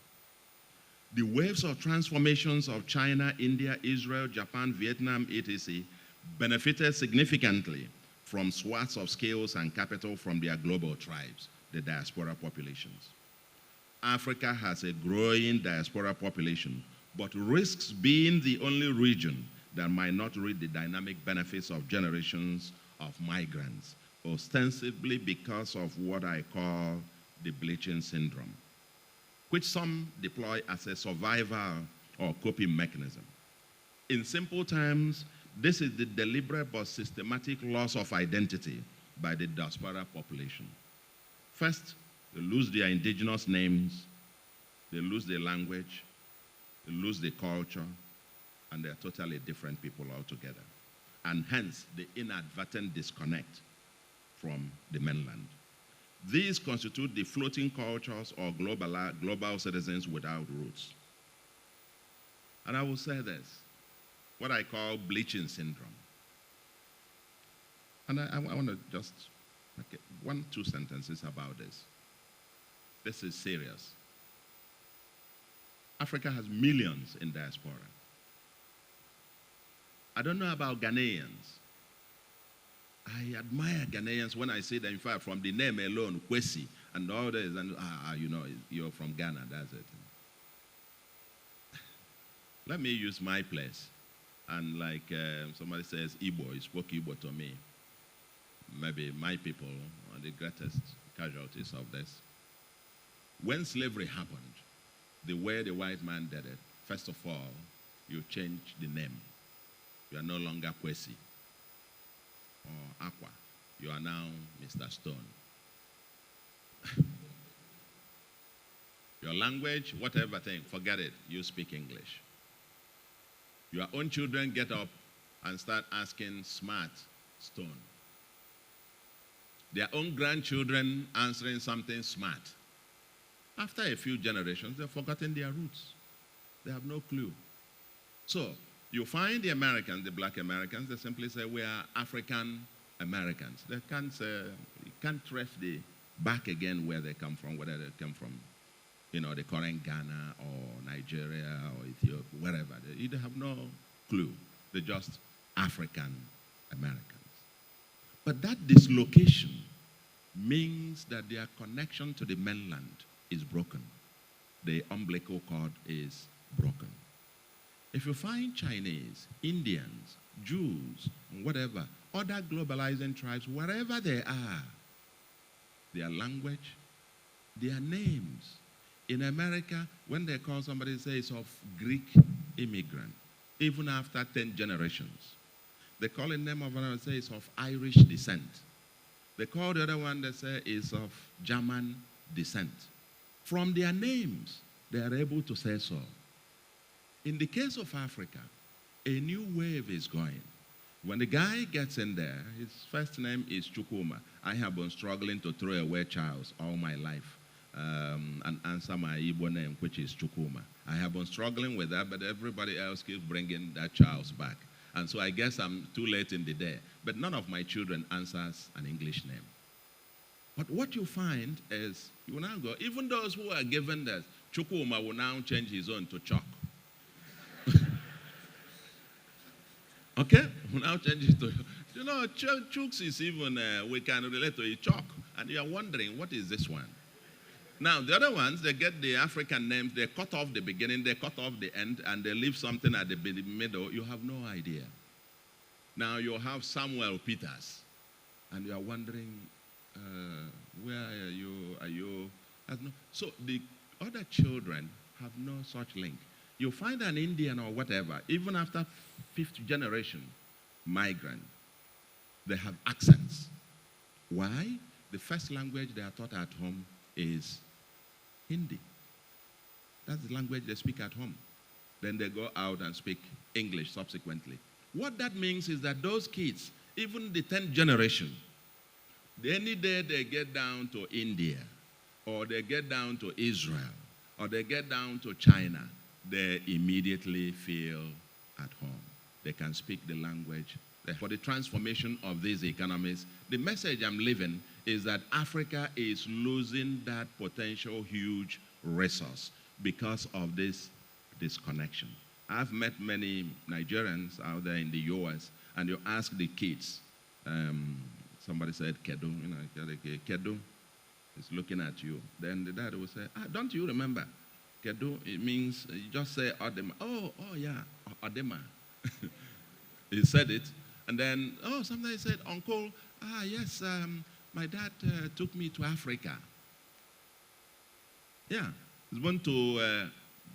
The waves of transformations of China, India, Israel, Japan, Vietnam, etc. benefited significantly from swaths of skills and capital from their global tribes, the diaspora populations. Africa has a growing diaspora population, but risks being the only region that might not reap the dynamic benefits of generations of migrants, ostensibly because of what I call the bleaching syndrome, which some deploy as a survival or coping mechanism. In simple terms, this is the deliberate but systematic loss of identity by the diaspora population. First, they lose their indigenous names, they lose their language, they lose their culture, and they're totally different people altogether. And hence, the inadvertent disconnect from the mainland. These constitute the floating cultures or global citizens without roots. And I will say this, what I call bleaching syndrome. And I want to just make 1-2 sentences about this. This is serious. Africa has millions in diaspora. I don't know about Ghanaians. I admire Ghanaians when I see them, in fact, from the name alone, Kwesi, and all this, and you know, you're from Ghana, that's it. Let me use my place. And like somebody says Igbo, he spoke Igbo to me. Maybe my people are the greatest casualties of this. When slavery happened, the way the white man did it, first of all, you change the name. You are no longer Kwesi or Aqua. You are now Mr. Stone. Your language, whatever thing, forget it. You speak English. Your own children get up and start asking smart Stone. Their own grandchildren answering something smart. After a few generations, they've forgotten their roots. They have no clue. So, you find the Americans, the black Americans, they simply say, we are African Americans. They can't say, you can't trace the back again where they come from, whether they come from, you know, the current Ghana or Nigeria or Ethiopia, wherever. They have no clue. They're just African Americans. But that dislocation means that their connection to the mainland is broken. The umbilical cord is broken. If you find Chinese, Indians, Jews, whatever, other globalizing tribes, wherever they are, their language, their names. In America, when they call somebody, say it's of Greek immigrant, even after 10 generations. They call the name of another, say it's of Irish descent. They call the other one, they say it's of German descent. From their names, they are able to say so. In the case of Africa, a new wave is going. When the guy gets in there, his first name is Chukwuma. I have been struggling to throw away Charles all my life and answer my Igbo name, which is Chukwuma. I have been struggling with that, but everybody else keeps bringing that Charles back. And so I guess I'm too late in the day. But none of my children answers an English name. But what you find is, you will now go, even those who are given that, Chukwuma will now change his own to Chuck. Okay? Will now change it to, you know, Chuks is even, we can relate to a Chuck. And you are wondering, what is this one? Now, the other ones, they get the African names, they cut off the beginning, they cut off the end, and they leave something at the middle. You have no idea. Now, you have Samuel Peters, and you are wondering, where are you? Are you? So the other children have no such link. You find an Indian or whatever, even after 5th generation migrant, they have accents. Why? The first language they are taught at home is Hindi. That's the language they speak at home. Then they go out and speak English subsequently. What that means is that those kids, even the 10th generation, any day they get down to India, or they get down to Israel, or they get down to China, they immediately feel at home. They can speak the language. For the transformation of these economies, the message I'm leaving is that Africa is losing that potential huge resource because of this disconnection. I've met many Nigerians out there in the US, and you ask the kids, somebody said, Kedu, Kedu is looking at you. Then the dad will say, don't you remember? Kedu, it means, you just say Odema. Oh yeah, Odema. He said it. And then, somebody said, Uncle, yes, my dad took me to Africa. Yeah, he's going to,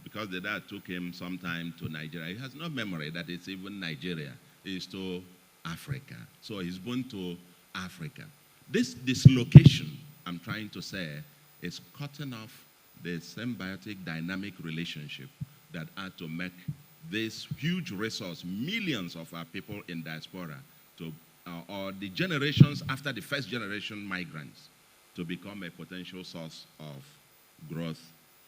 because the dad took him sometime to Nigeria. He has no memory that it's even Nigeria. It's to Africa. So he's born to Africa. This dislocation, I'm trying to say, is cutting off the symbiotic dynamic relationship that had to make this huge resource, millions of our people in diaspora, or the generations after the first generation migrants, to become a potential source of growth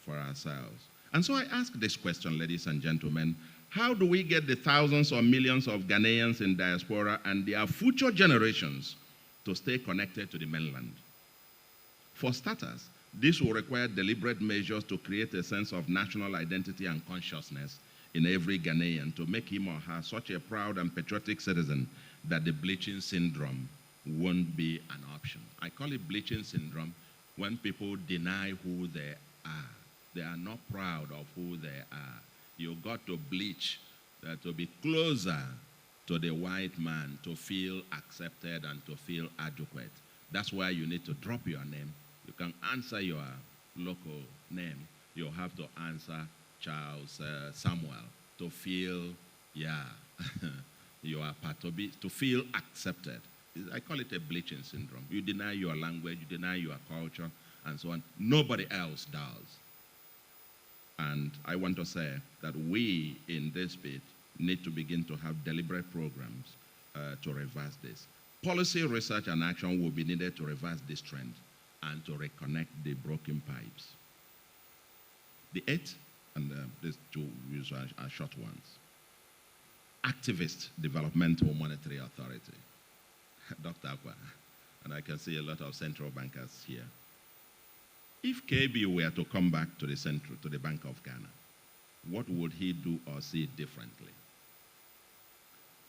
for ourselves. And so I ask this question, ladies and gentlemen, how do we get the thousands or millions of Ghanaians in diaspora and their future generations to stay connected to the mainland? For starters, this will require deliberate measures to create a sense of national identity and consciousness in every Ghanaian to make him or her such a proud and patriotic citizen that the bleaching syndrome won't be an option. I call it bleaching syndrome when people deny who they are. They are not proud of who they are. You got to bleach to be closer to the white man, to feel accepted and to feel adequate. That's why you need to drop your name. You can answer your local name. You'll have to answer Charles Samuel to feel, yeah, you are part of it, to feel accepted. I call it a bleaching syndrome. You deny your language, you deny your culture, and so on. Nobody else does. And I want to say that we in this bit need to begin to have deliberate programs to reverse this. Policy, research, and action will be needed to reverse this trend and to reconnect the broken pipes. The eighth, and these two are short ones. Activist Developmental Monetary Authority. Dr. Akwa, and I can see a lot of central bankers here. If KB were to come back to the Bank of Ghana, what would he do or see differently?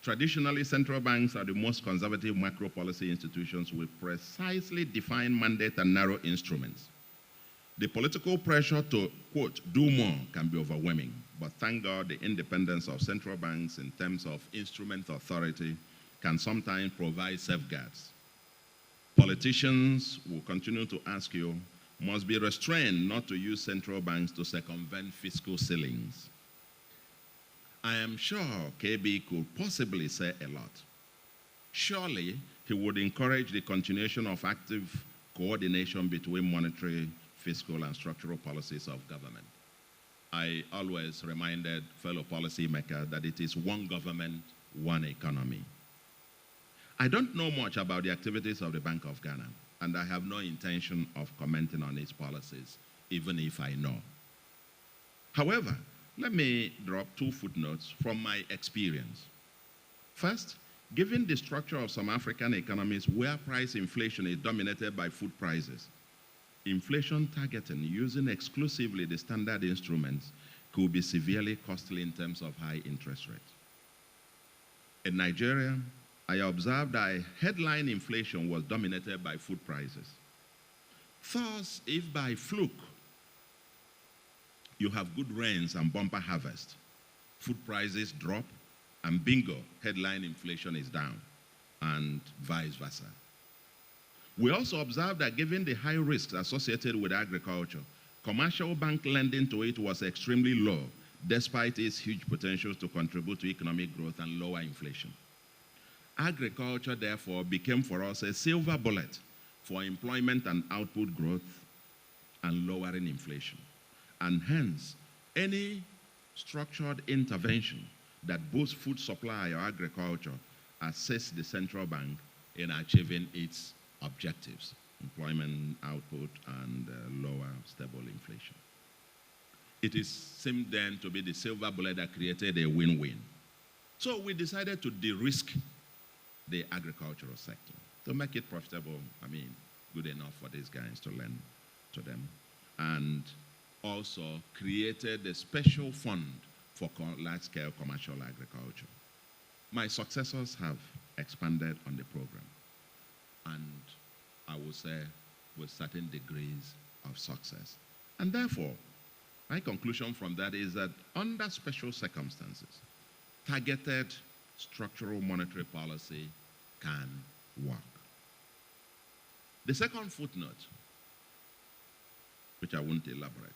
Traditionally, central banks are the most conservative macro policy institutions with precisely defined mandate and narrow instruments. The political pressure to, quote, do more can be overwhelming, but thank God the independence of central banks in terms of instrument authority can sometimes provide safeguards. Politicians will continue to ask you, must be restrained not to use central banks to circumvent fiscal ceilings. I am sure KB could possibly say a lot. Surely, he would encourage the continuation of active coordination between monetary, fiscal, and structural policies of government. I always reminded fellow policymakers that it is one government, one economy. I don't know much about the activities of the Bank of Ghana, and I have no intention of commenting on its policies, even if I know. However, let me drop two footnotes from my experience. First, given the structure of some African economies where price inflation is dominated by food prices, inflation targeting using exclusively the standard instruments could be severely costly in terms of high interest rates. In Nigeria, I observed that headline inflation was dominated by food prices. Thus, if by fluke you have good rains and bumper harvest, food prices drop, and bingo, headline inflation is down, and vice versa. We also observed that given the high risks associated with agriculture, commercial bank lending to it was extremely low, despite its huge potential to contribute to economic growth and lower inflation. Agriculture, therefore, became for us a silver bullet for employment and output growth and lowering inflation. And hence, any structured intervention that boosts food supply or agriculture assists the central bank in achieving its objectives, employment, output, and lower stable inflation. It seemed then to be the silver bullet that created a win-win. So we decided to de-risk the agricultural sector to make it profitable, good enough for these guys to lend to them. And also created a special fund for large-scale commercial agriculture. My successors have expanded on the program, and I would say with certain degrees of success. And therefore, my conclusion from that is that under special circumstances, targeted structural monetary policy can work. The second footnote, which I won't elaborate,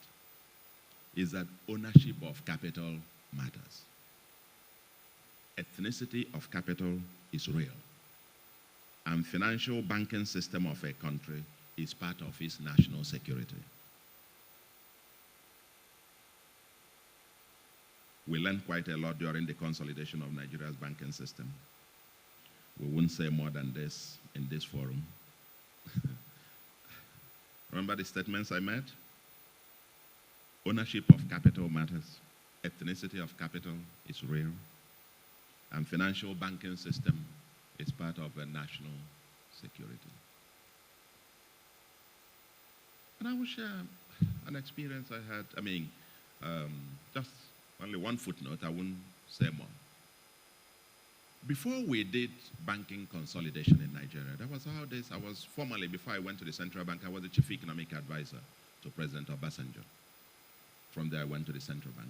is that ownership of capital matters. Ethnicity of capital is real, and financial banking system of a country is part of its national security. We learned quite a lot during the consolidation of Nigeria's banking system. We won't say more than this in this forum. Remember the statements I made? Ownership of capital matters. Ethnicity of capital is real. And financial banking system is part of a national security. And I will share an experience I had. Just only one footnote, I won't say more. Before we did banking consolidation in Nigeria, that was how this, I was formally, before I went to the central bank, I was the chief economic advisor to President Obasanjo. From there, I went to the central bank.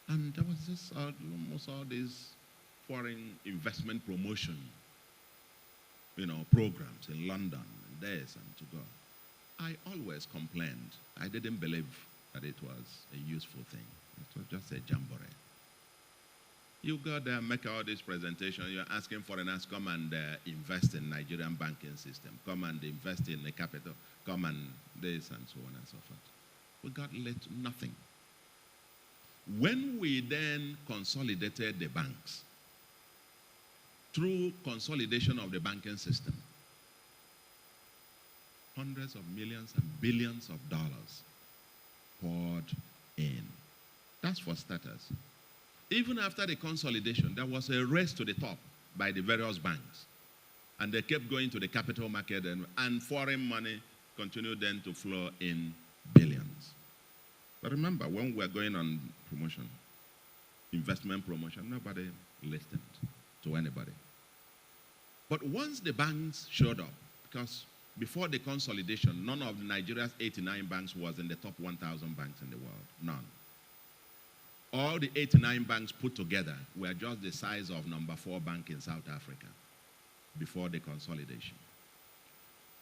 And there was this, almost all these foreign investment promotion, programs in London, and this and to go. I always complained. I didn't believe that it was a useful thing. It was just a jamboree. You go there, make all this presentation, you're asking foreigners, come and invest in Nigerian banking system, come and invest in the capital, come and this and so on and so forth. We got nothing. When we then consolidated the banks, through consolidation of the banking system, hundreds of millions and billions of dollars poured in. That's for starters. Even after the consolidation, there was a race to the top by the various banks. And they kept going to the capital market, and foreign money continued then to flow in billions. But remember, when we were going on promotion, investment promotion, nobody listened to anybody. But once the banks showed up, because before the consolidation, none of Nigeria's 89 banks was in the top 1,000 banks in the world. None. All the 89 banks put together were just the size of number 4 bank in South Africa before the consolidation.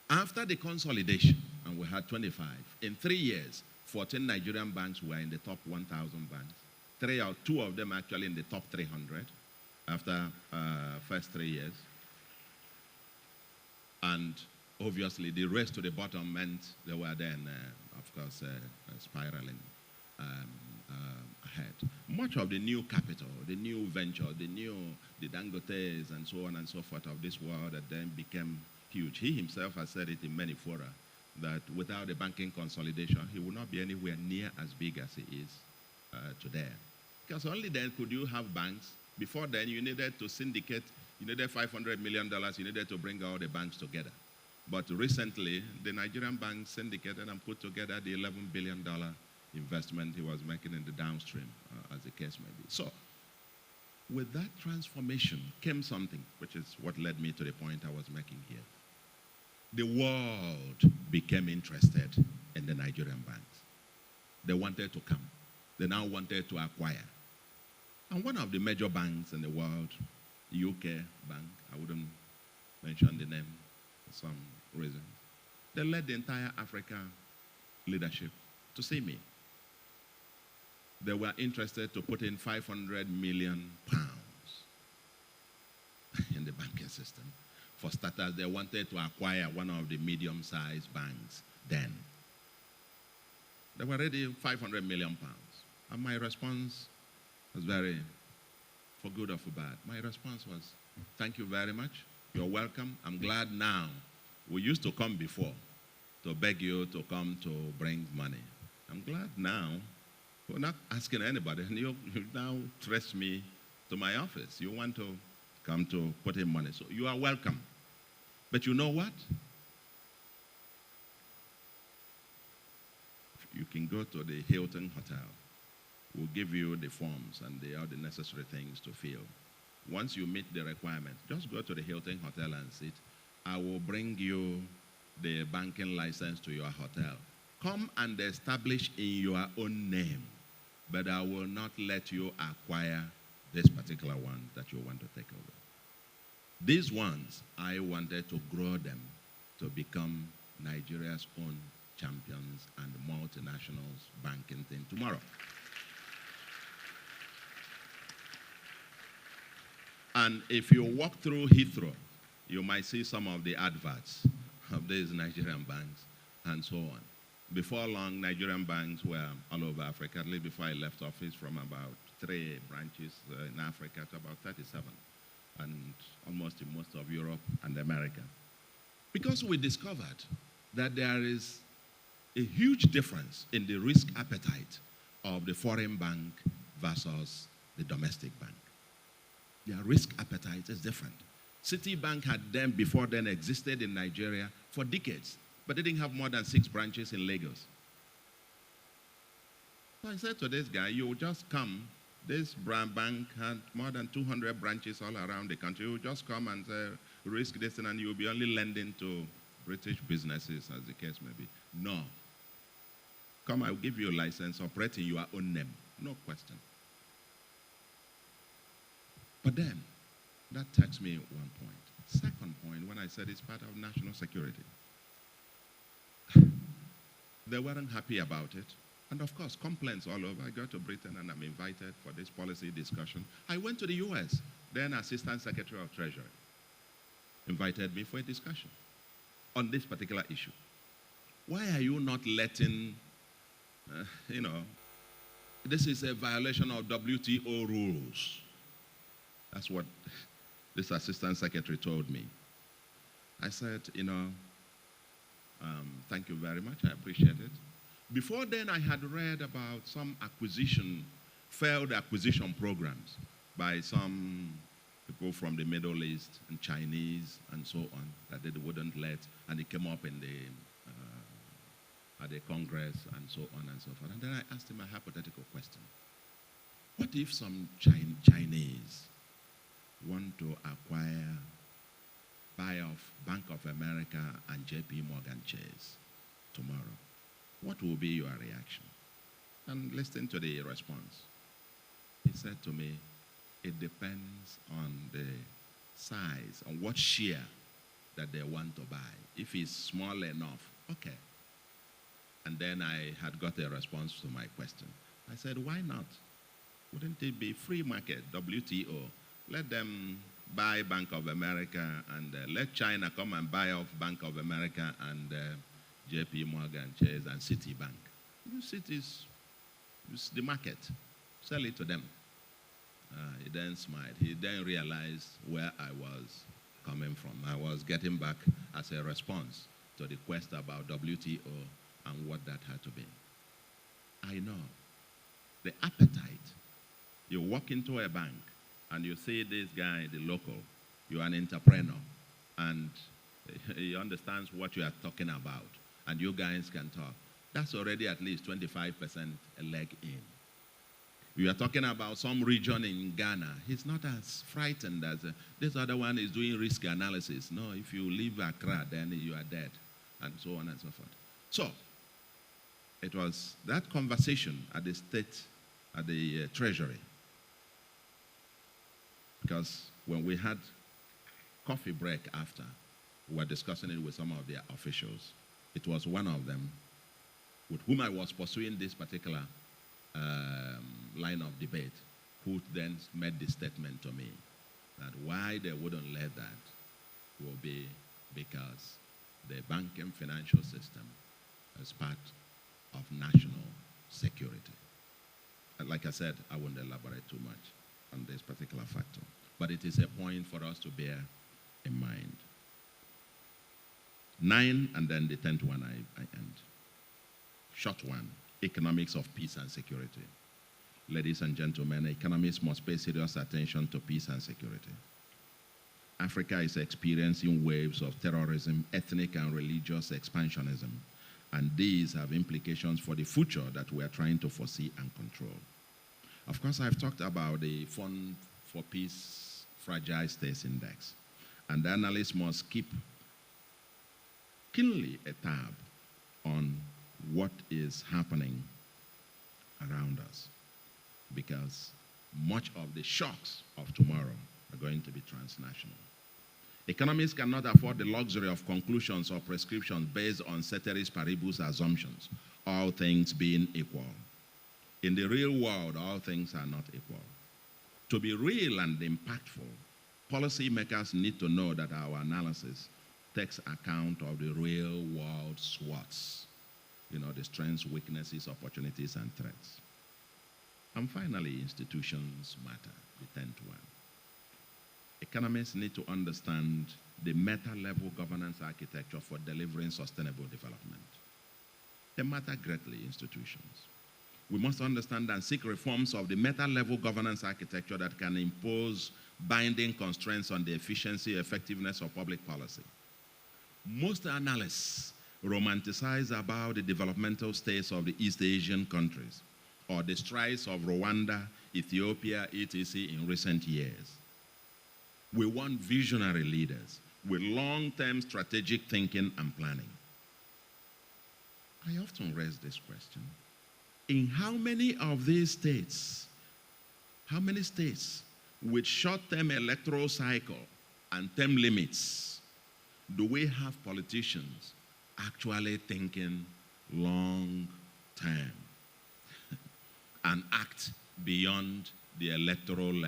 After the consolidation, and we had 25, in 3 years, 14 Nigerian banks were in the top 1,000 banks. 2 of them actually in the top 300 after first 3 years. And obviously, the race to the bottom meant they were then, of course, spiraling ahead. Much of the new capital, the new venture, the Dangotes and so on and so forth of this world that then became huge. He himself has said it in many fora that without the banking consolidation, he would not be anywhere near as big as he is today. Because only then could you have banks. Before then, you needed to syndicate, you needed $500 million, you needed to bring all the banks together. But recently, the Nigerian bank syndicated and put together the $11 billion investment he was making in the downstream, as the case may be. So, with that transformation came something, which is what led me to the point I was making here. The world became interested in the Nigerian banks. They wanted to come. They now wanted to acquire. And one of the major banks in the world, UK bank, I wouldn't mention the name for some reason, they led the entire Africa leadership to see me. They were interested to put in 500 million pounds in the banking system. For starters, they wanted to acquire one of the medium-sized banks then. They were ready 500 million pounds. And my response was for good or for bad. My response was, thank you very much. You're welcome. I'm glad now. We used to come before to beg you to come to bring money. I'm glad now. We're not asking anybody. And you now trust me to my office. You want to come to put in money. So you are welcome. But you know what? you can go to the Hilton Hotel. We'll give you the forms and all the necessary things to fill. Once you meet the requirement, just go to the Hilton Hotel and sit. I will bring you the banking license to your hotel. Come and establish in your own name, but I will not let you acquire this particular one that you want to take over. These ones, I wanted to grow them to become Nigeria's own champions and multinationals banking thing tomorrow. And if you walk through Heathrow, you might see some of the adverts of these Nigerian banks and so on. Before long, Nigerian banks were all over Africa. At least before I left office, from about 3 branches in Africa to about 37, and almost in most of Europe and America. Because we discovered that there is a huge difference in the risk appetite of the foreign bank versus the domestic bank. Their risk appetite is different. Citibank had then, before then, existed in Nigeria for decades, but they didn't have more than 6 branches in Lagos. So I said to this guy, you just come. This bank had more than 200 branches all around the country. You just come and say, risk this, and you'll be only lending to British businesses, as the case may be. No. Come, I'll give you a license, operate in your own name. No question. But then, that takes me one point. Second point, when I said it's part of national security, they weren't happy about it. And of course, complaints all over. I go to Britain and I'm invited for this policy discussion. I went to the US, then Assistant Secretary of Treasury invited me for a discussion on this particular issue. Why are you not letting, this is a violation of WTO rules. That's what this Assistant Secretary told me. I said, thank you very much, I appreciate it. Before then, I had read about some failed acquisition programs by some people from the Middle East and Chinese and so on, that they wouldn't let, and it came up in at the Congress and so on and so forth. And then I asked him a hypothetical question. What if some Chinese want to buy off Bank of America and JP Morgan Chase tomorrow? What will be your reaction? And listen to the response. He said to me, it depends on the size, on what share that they want to buy. If it's small enough, okay. And then I had got a response to my question. I said, why not? Wouldn't it be free market, WTO? Let them buy Bank of America and let China come and buy off Bank of America and JP Morgan Chase and Citibank. It's the market. Sell it to them. He then smiled. He then realized where I was coming from. I was getting back as a response to the quest about WTO and what that had to be. I know. The appetite. You walk into a bank and you see this guy, the local, you're an entrepreneur, and he understands what you are talking about, and you guys can talk. That's already at least 25% a leg in. You are talking about some region in Ghana. He's not as frightened as this other one is doing risk analysis. No, if you leave Accra, then you are dead, and so on and so forth. So, it was that conversation at the Treasury. Because when we had coffee break after, we were discussing it with some of their officials. It was one of them with whom I was pursuing this particular line of debate, who then made the statement to me that why they wouldn't let that will be because the banking financial system is part of national security. And like I said, I won't elaborate too much on this particular factor, but it is a point for us to bear in mind. 9, and then the 10th one I end. Short one, economics of peace and security. Ladies and gentlemen, economists must pay serious attention to peace and security. Africa is experiencing waves of terrorism, ethnic and religious expansionism, And these have implications for the future that we are trying to foresee and control. Of course, I've talked about the Fund for Peace Fragile States Index. And the analysts must keep keenly a tab on what is happening around us, because much of the shocks of tomorrow are going to be transnational. Economists cannot afford the luxury of conclusions or prescriptions based on ceteris paribus assumptions, all things being equal. In the real world, all things are not equal. To be real and impactful, policymakers need to know that our analysis takes account of the real world SWOTs, the strengths, weaknesses, opportunities, and threats. And finally, institutions matter, the 10th one. Economists need to understand the meta-level governance architecture for delivering sustainable development. They matter greatly, institutions. We must understand and seek reforms of the meta-level governance architecture that can impose binding constraints on the efficiency, effectiveness of public policy. Most analysts romanticize about the developmental states of the East Asian countries, or the strides of Rwanda, Ethiopia, etc. in recent years. We want visionary leaders with long-term strategic thinking and planning. I often raise this question. In how many of these states, how many states with short-term electoral cycle and term limits do we have politicians actually thinking long-term and act beyond the electoral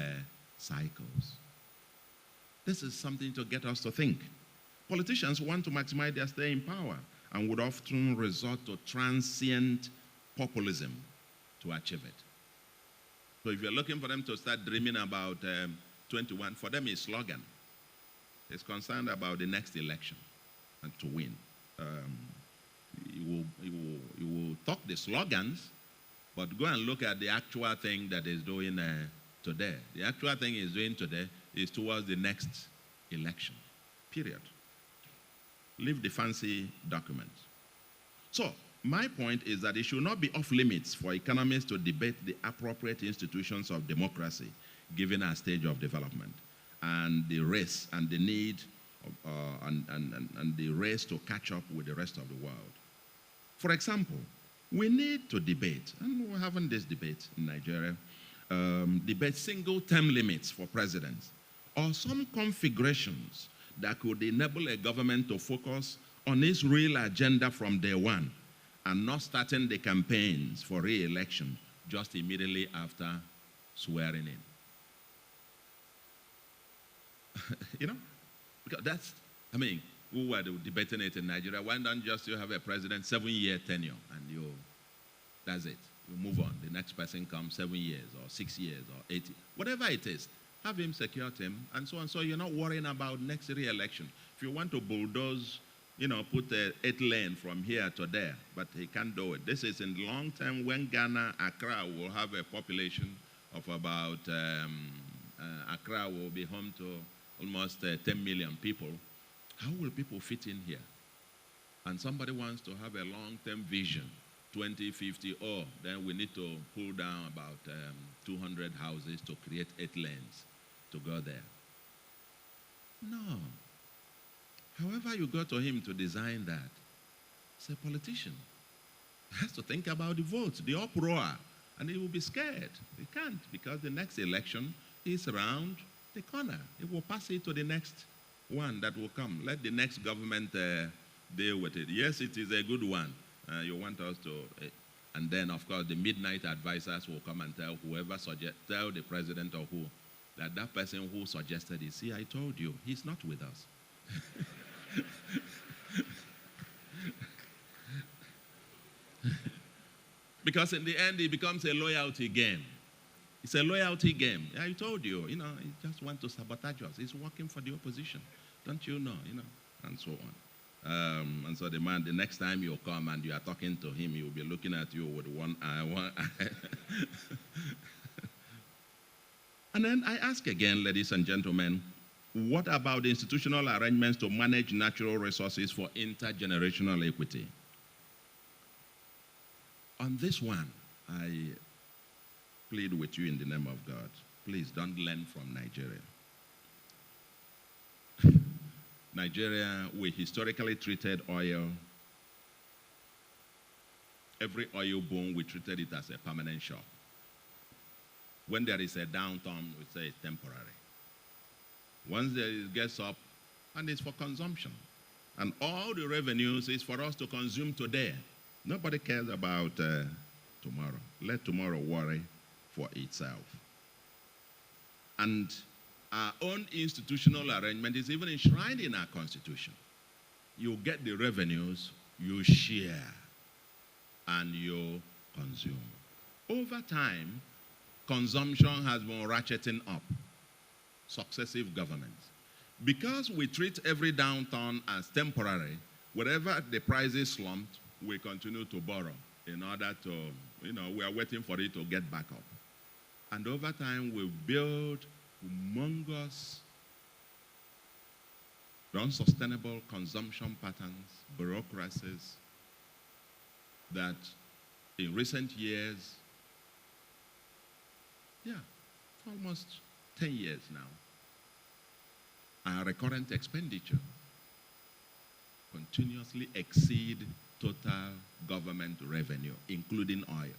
cycles? This is something to get us to think. Politicians want to maximize their stay in power and would often resort to transient populism to achieve it. So if you're looking for them to start dreaming about 21, for them it's slogan. It's concerned about the next election and to win. You will talk the slogans, but go and look at the actual thing that is doing today. The actual thing is doing today is towards the next election, period. Leave the fancy documents. So, my point is that it should not be off limits for economists to debate the appropriate institutions of democracy given our stage of development and the race and the need and the race to catch up with the rest of the world. For example, we need to debate, and we're having this debate in Nigeria, debate single term limits for presidents, or some configurations that could enable a government to focus on its real agenda from day one and not starting the campaigns for re-election just immediately after swearing in. Because that's, we were debating it in Nigeria. Why don't you have a president 7-year tenure and that's it. You move on. The next person comes 7 years or 6 years or 8, whatever it is. Have him secure him and so on. So you're not worrying about next re-election. If you want to bulldoze, put an 8-lane from here to there, but he can't do it. This is in the long term when Ghana, Accra will have a population of about, Accra will be home to almost 10 million people. How will people fit in here? And somebody wants to have a long-term vision, 2050, then we need to pull down about 200 houses to create 8 lanes to go there. No. However you go to him to design that, he's a politician. He has to think about the votes, the uproar, and he will be scared. He can't, because the next election is around the corner. He will pass it to the next one that will come. Let the next government deal with it. Yes, it is a good one. You want us to, and then of course the midnight advisors will come and tell whoever tell the president or who, that person who suggested it, see, I told you, he's not with us. Because in the end, it becomes a loyalty game. It's a loyalty game. I told you, he just wants to sabotage us. He's working for the opposition. Don't you know, and so on. And so the next time you come and you are talking to him, he will be looking at you with one eye. And then I ask again, ladies and gentlemen, what about the institutional arrangements to manage natural resources for intergenerational equity? On this one, I plead with you in the name of God. Please don't learn from Nigeria. Nigeria, we historically treated oil. Every oil boom, we treated it as a permanent shock. When there is a downturn, we say it's temporary. Once it gets up, and it's for consumption. And all the revenues is for us to consume today. Nobody cares about tomorrow. Let tomorrow worry for itself. And our own institutional arrangement is even enshrined in our Constitution. You get the revenues, you share, and you consume. Over time, consumption has been ratcheting up. Successive governments. Because we treat every downturn as temporary, wherever the prices slumped, we continue to borrow in order to, we are waiting for it to get back up. And over time, we build humongous, unsustainable consumption patterns, bureaucracies that in recent years, almost 10 years now, our recurrent expenditure continuously exceed total government revenue, including oil,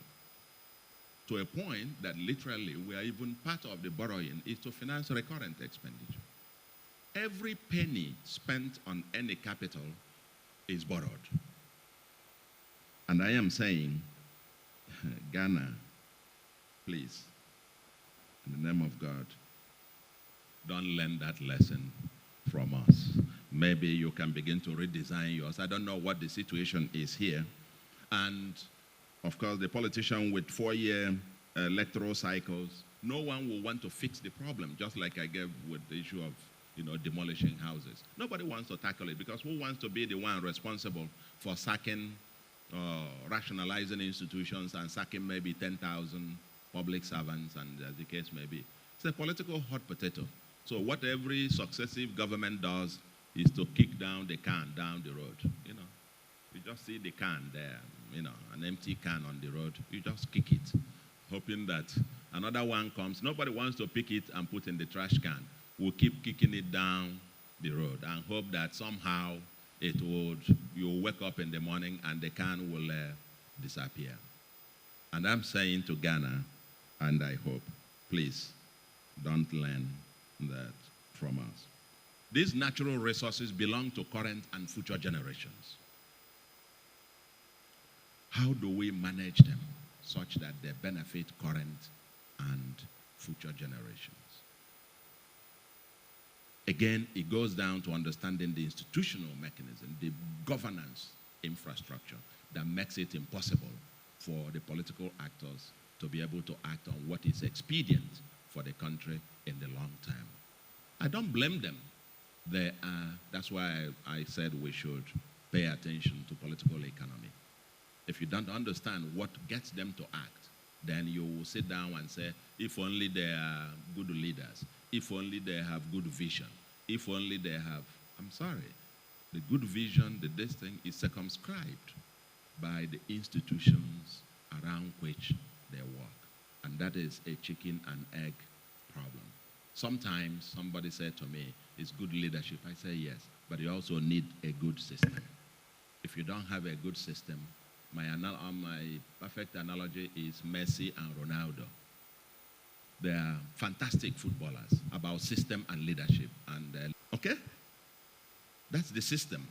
to a point that literally we are even part of the borrowing is to finance recurrent expenditure. Every penny spent on any capital is borrowed. And I am saying, Ghana, please, in the name of God, don't learn that lesson from us. Maybe you can begin to redesign yours. I don't know what the situation is here. And, of course, the politician with 4-year electoral cycles, no one will want to fix the problem, just like I gave with the issue of, demolishing houses. Nobody wants to tackle it because who wants to be the one responsible for sacking, rationalizing institutions and sacking maybe 10,000 public servants, and as the case may be. It's a political hot potato. So what every successive government does is to kick down the can down the road. You just see the can there, an empty can on the road. You just kick it, hoping that another one comes. Nobody wants to pick it and put in the trash can. We'll keep kicking it down the road and hope that somehow you'll wake up in the morning and the can will disappear. And I'm saying to Ghana, and I hope, please, don't learn that from us. These natural resources belong to current and future generations. How do we manage them such that they benefit current and future generations? Again, it goes down to understanding the institutional mechanism, the governance infrastructure that makes it impossible for the political actors to be able to act on what is expedient for the country in the long term. I don't blame them. That's why I said we should pay attention to political economy. If you don't understand what gets them to act, then you will sit down and say, if only they are good leaders, if only they have good vision, if only they have, I'm sorry, the good vision, this thing is circumscribed by the institutions around which they work. And that is a chicken and egg problem. Sometimes somebody said to me, it's good leadership. I say yes, but you also need a good system. If you don't have a good system, my perfect analogy is Messi and Ronaldo. They are fantastic footballers about system and leadership. And okay? That's the system.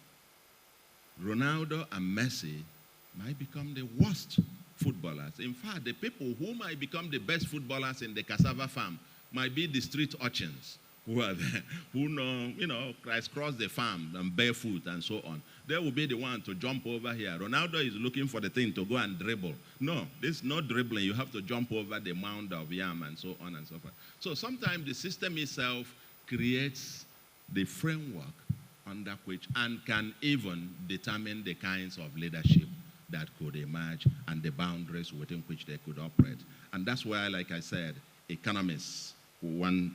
Ronaldo and Messi might become the worst footballers. In fact, the people who might become the best footballers in the cassava farm might be the street urchins who are there, who know, crisscross the farm and barefoot and so on. They will be the one to jump over here. Ronaldo is looking for the thing to go and dribble. No, there's no dribbling. You have to jump over the mound of yam and so on and so forth. So sometimes the system itself creates the framework under which and can even determine the kinds of leadership that could emerge and the boundaries within which they could operate. And that's why, like I said, economists,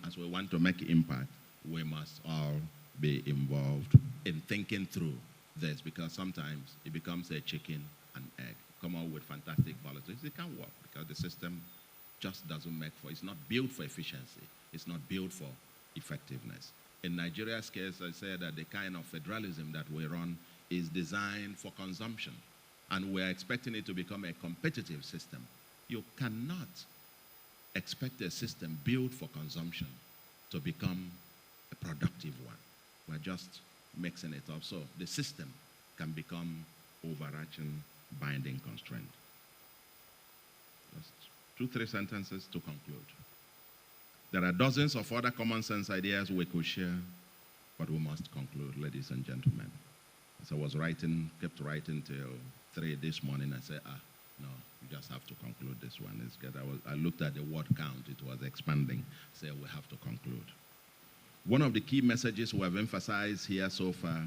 as we want to make impact, we must all be involved in thinking through this, because sometimes it becomes a chicken and egg. come up with fantastic policies. It can't work because the system just doesn't make for, it's not built for efficiency. It's not built for effectiveness. In Nigeria's case, I say that the kind of federalism that we run is designed for consumption, and we're expecting it to become a competitive system. You cannot expect a system built for consumption to become a productive one. We're just mixing it up so the system can become overarching binding constraint. Just 2-3 sentences to conclude. There are dozens of other common sense ideas we could share, but we must conclude, ladies and gentlemen. As I was writing, kept writing till 3 this morning, I said, no, you just have to conclude this one. It's good. I looked at the word count, it was expanding, so we have to conclude. One of the key messages we have emphasized here so far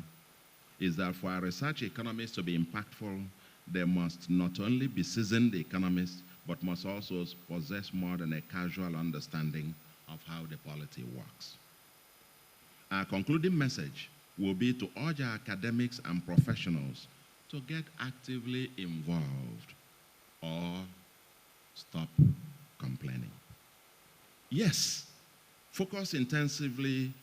is that for our research economists to be impactful, they must not only be seasoned economists, but must also possess more than a casual understanding of how the polity works. Our concluding message will be to urge our academics and professionals to get actively involved or stop complaining. Yes, focus intensely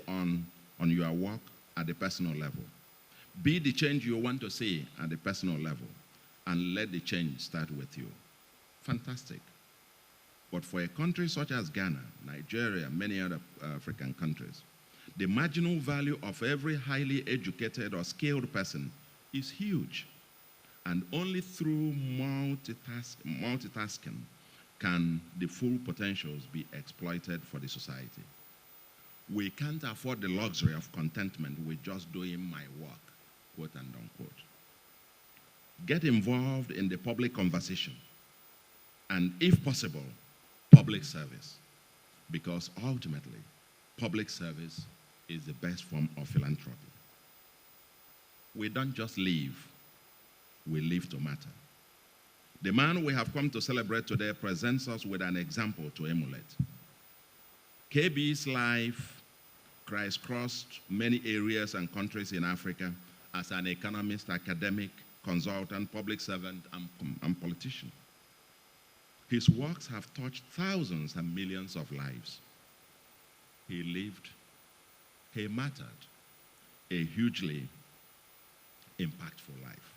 on your work at the personal level. Be the change you want to see at the personal level, and let the change start with you. Fantastic. But for a country such as Ghana, Nigeria, many other African countries, the marginal value of every highly educated or skilled person is huge. And only through multitasking can the full potentials be exploited for the society. We can't afford the luxury of contentment with just doing my work, quote and unquote. Get involved in the public conversation, and if possible, public service, because ultimately, public service is the best form of philanthropy. We don't just live, we live to matter. The man we have come to celebrate today presents us with an example to emulate. KB's life crisscrossed many areas and countries in Africa as an economist, academic, consultant, public servant, and politician. His works have touched thousands and millions of lives. He lived, he mattered, a hugely impactful life.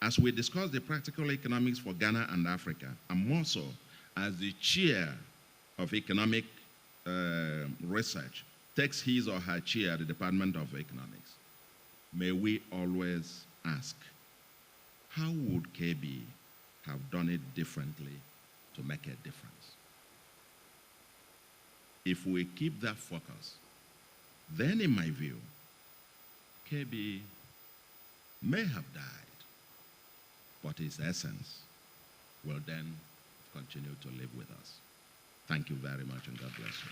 As we discuss the practical economics for Ghana and Africa, and more so as the chair of economic research takes his or her chair at the Department of Economics, may we always ask, how would KB have done it differently to make a difference? If we keep that focus, then in my view, KB may have died, but his essence will then continue to live with us. Thank you very much, and God bless you.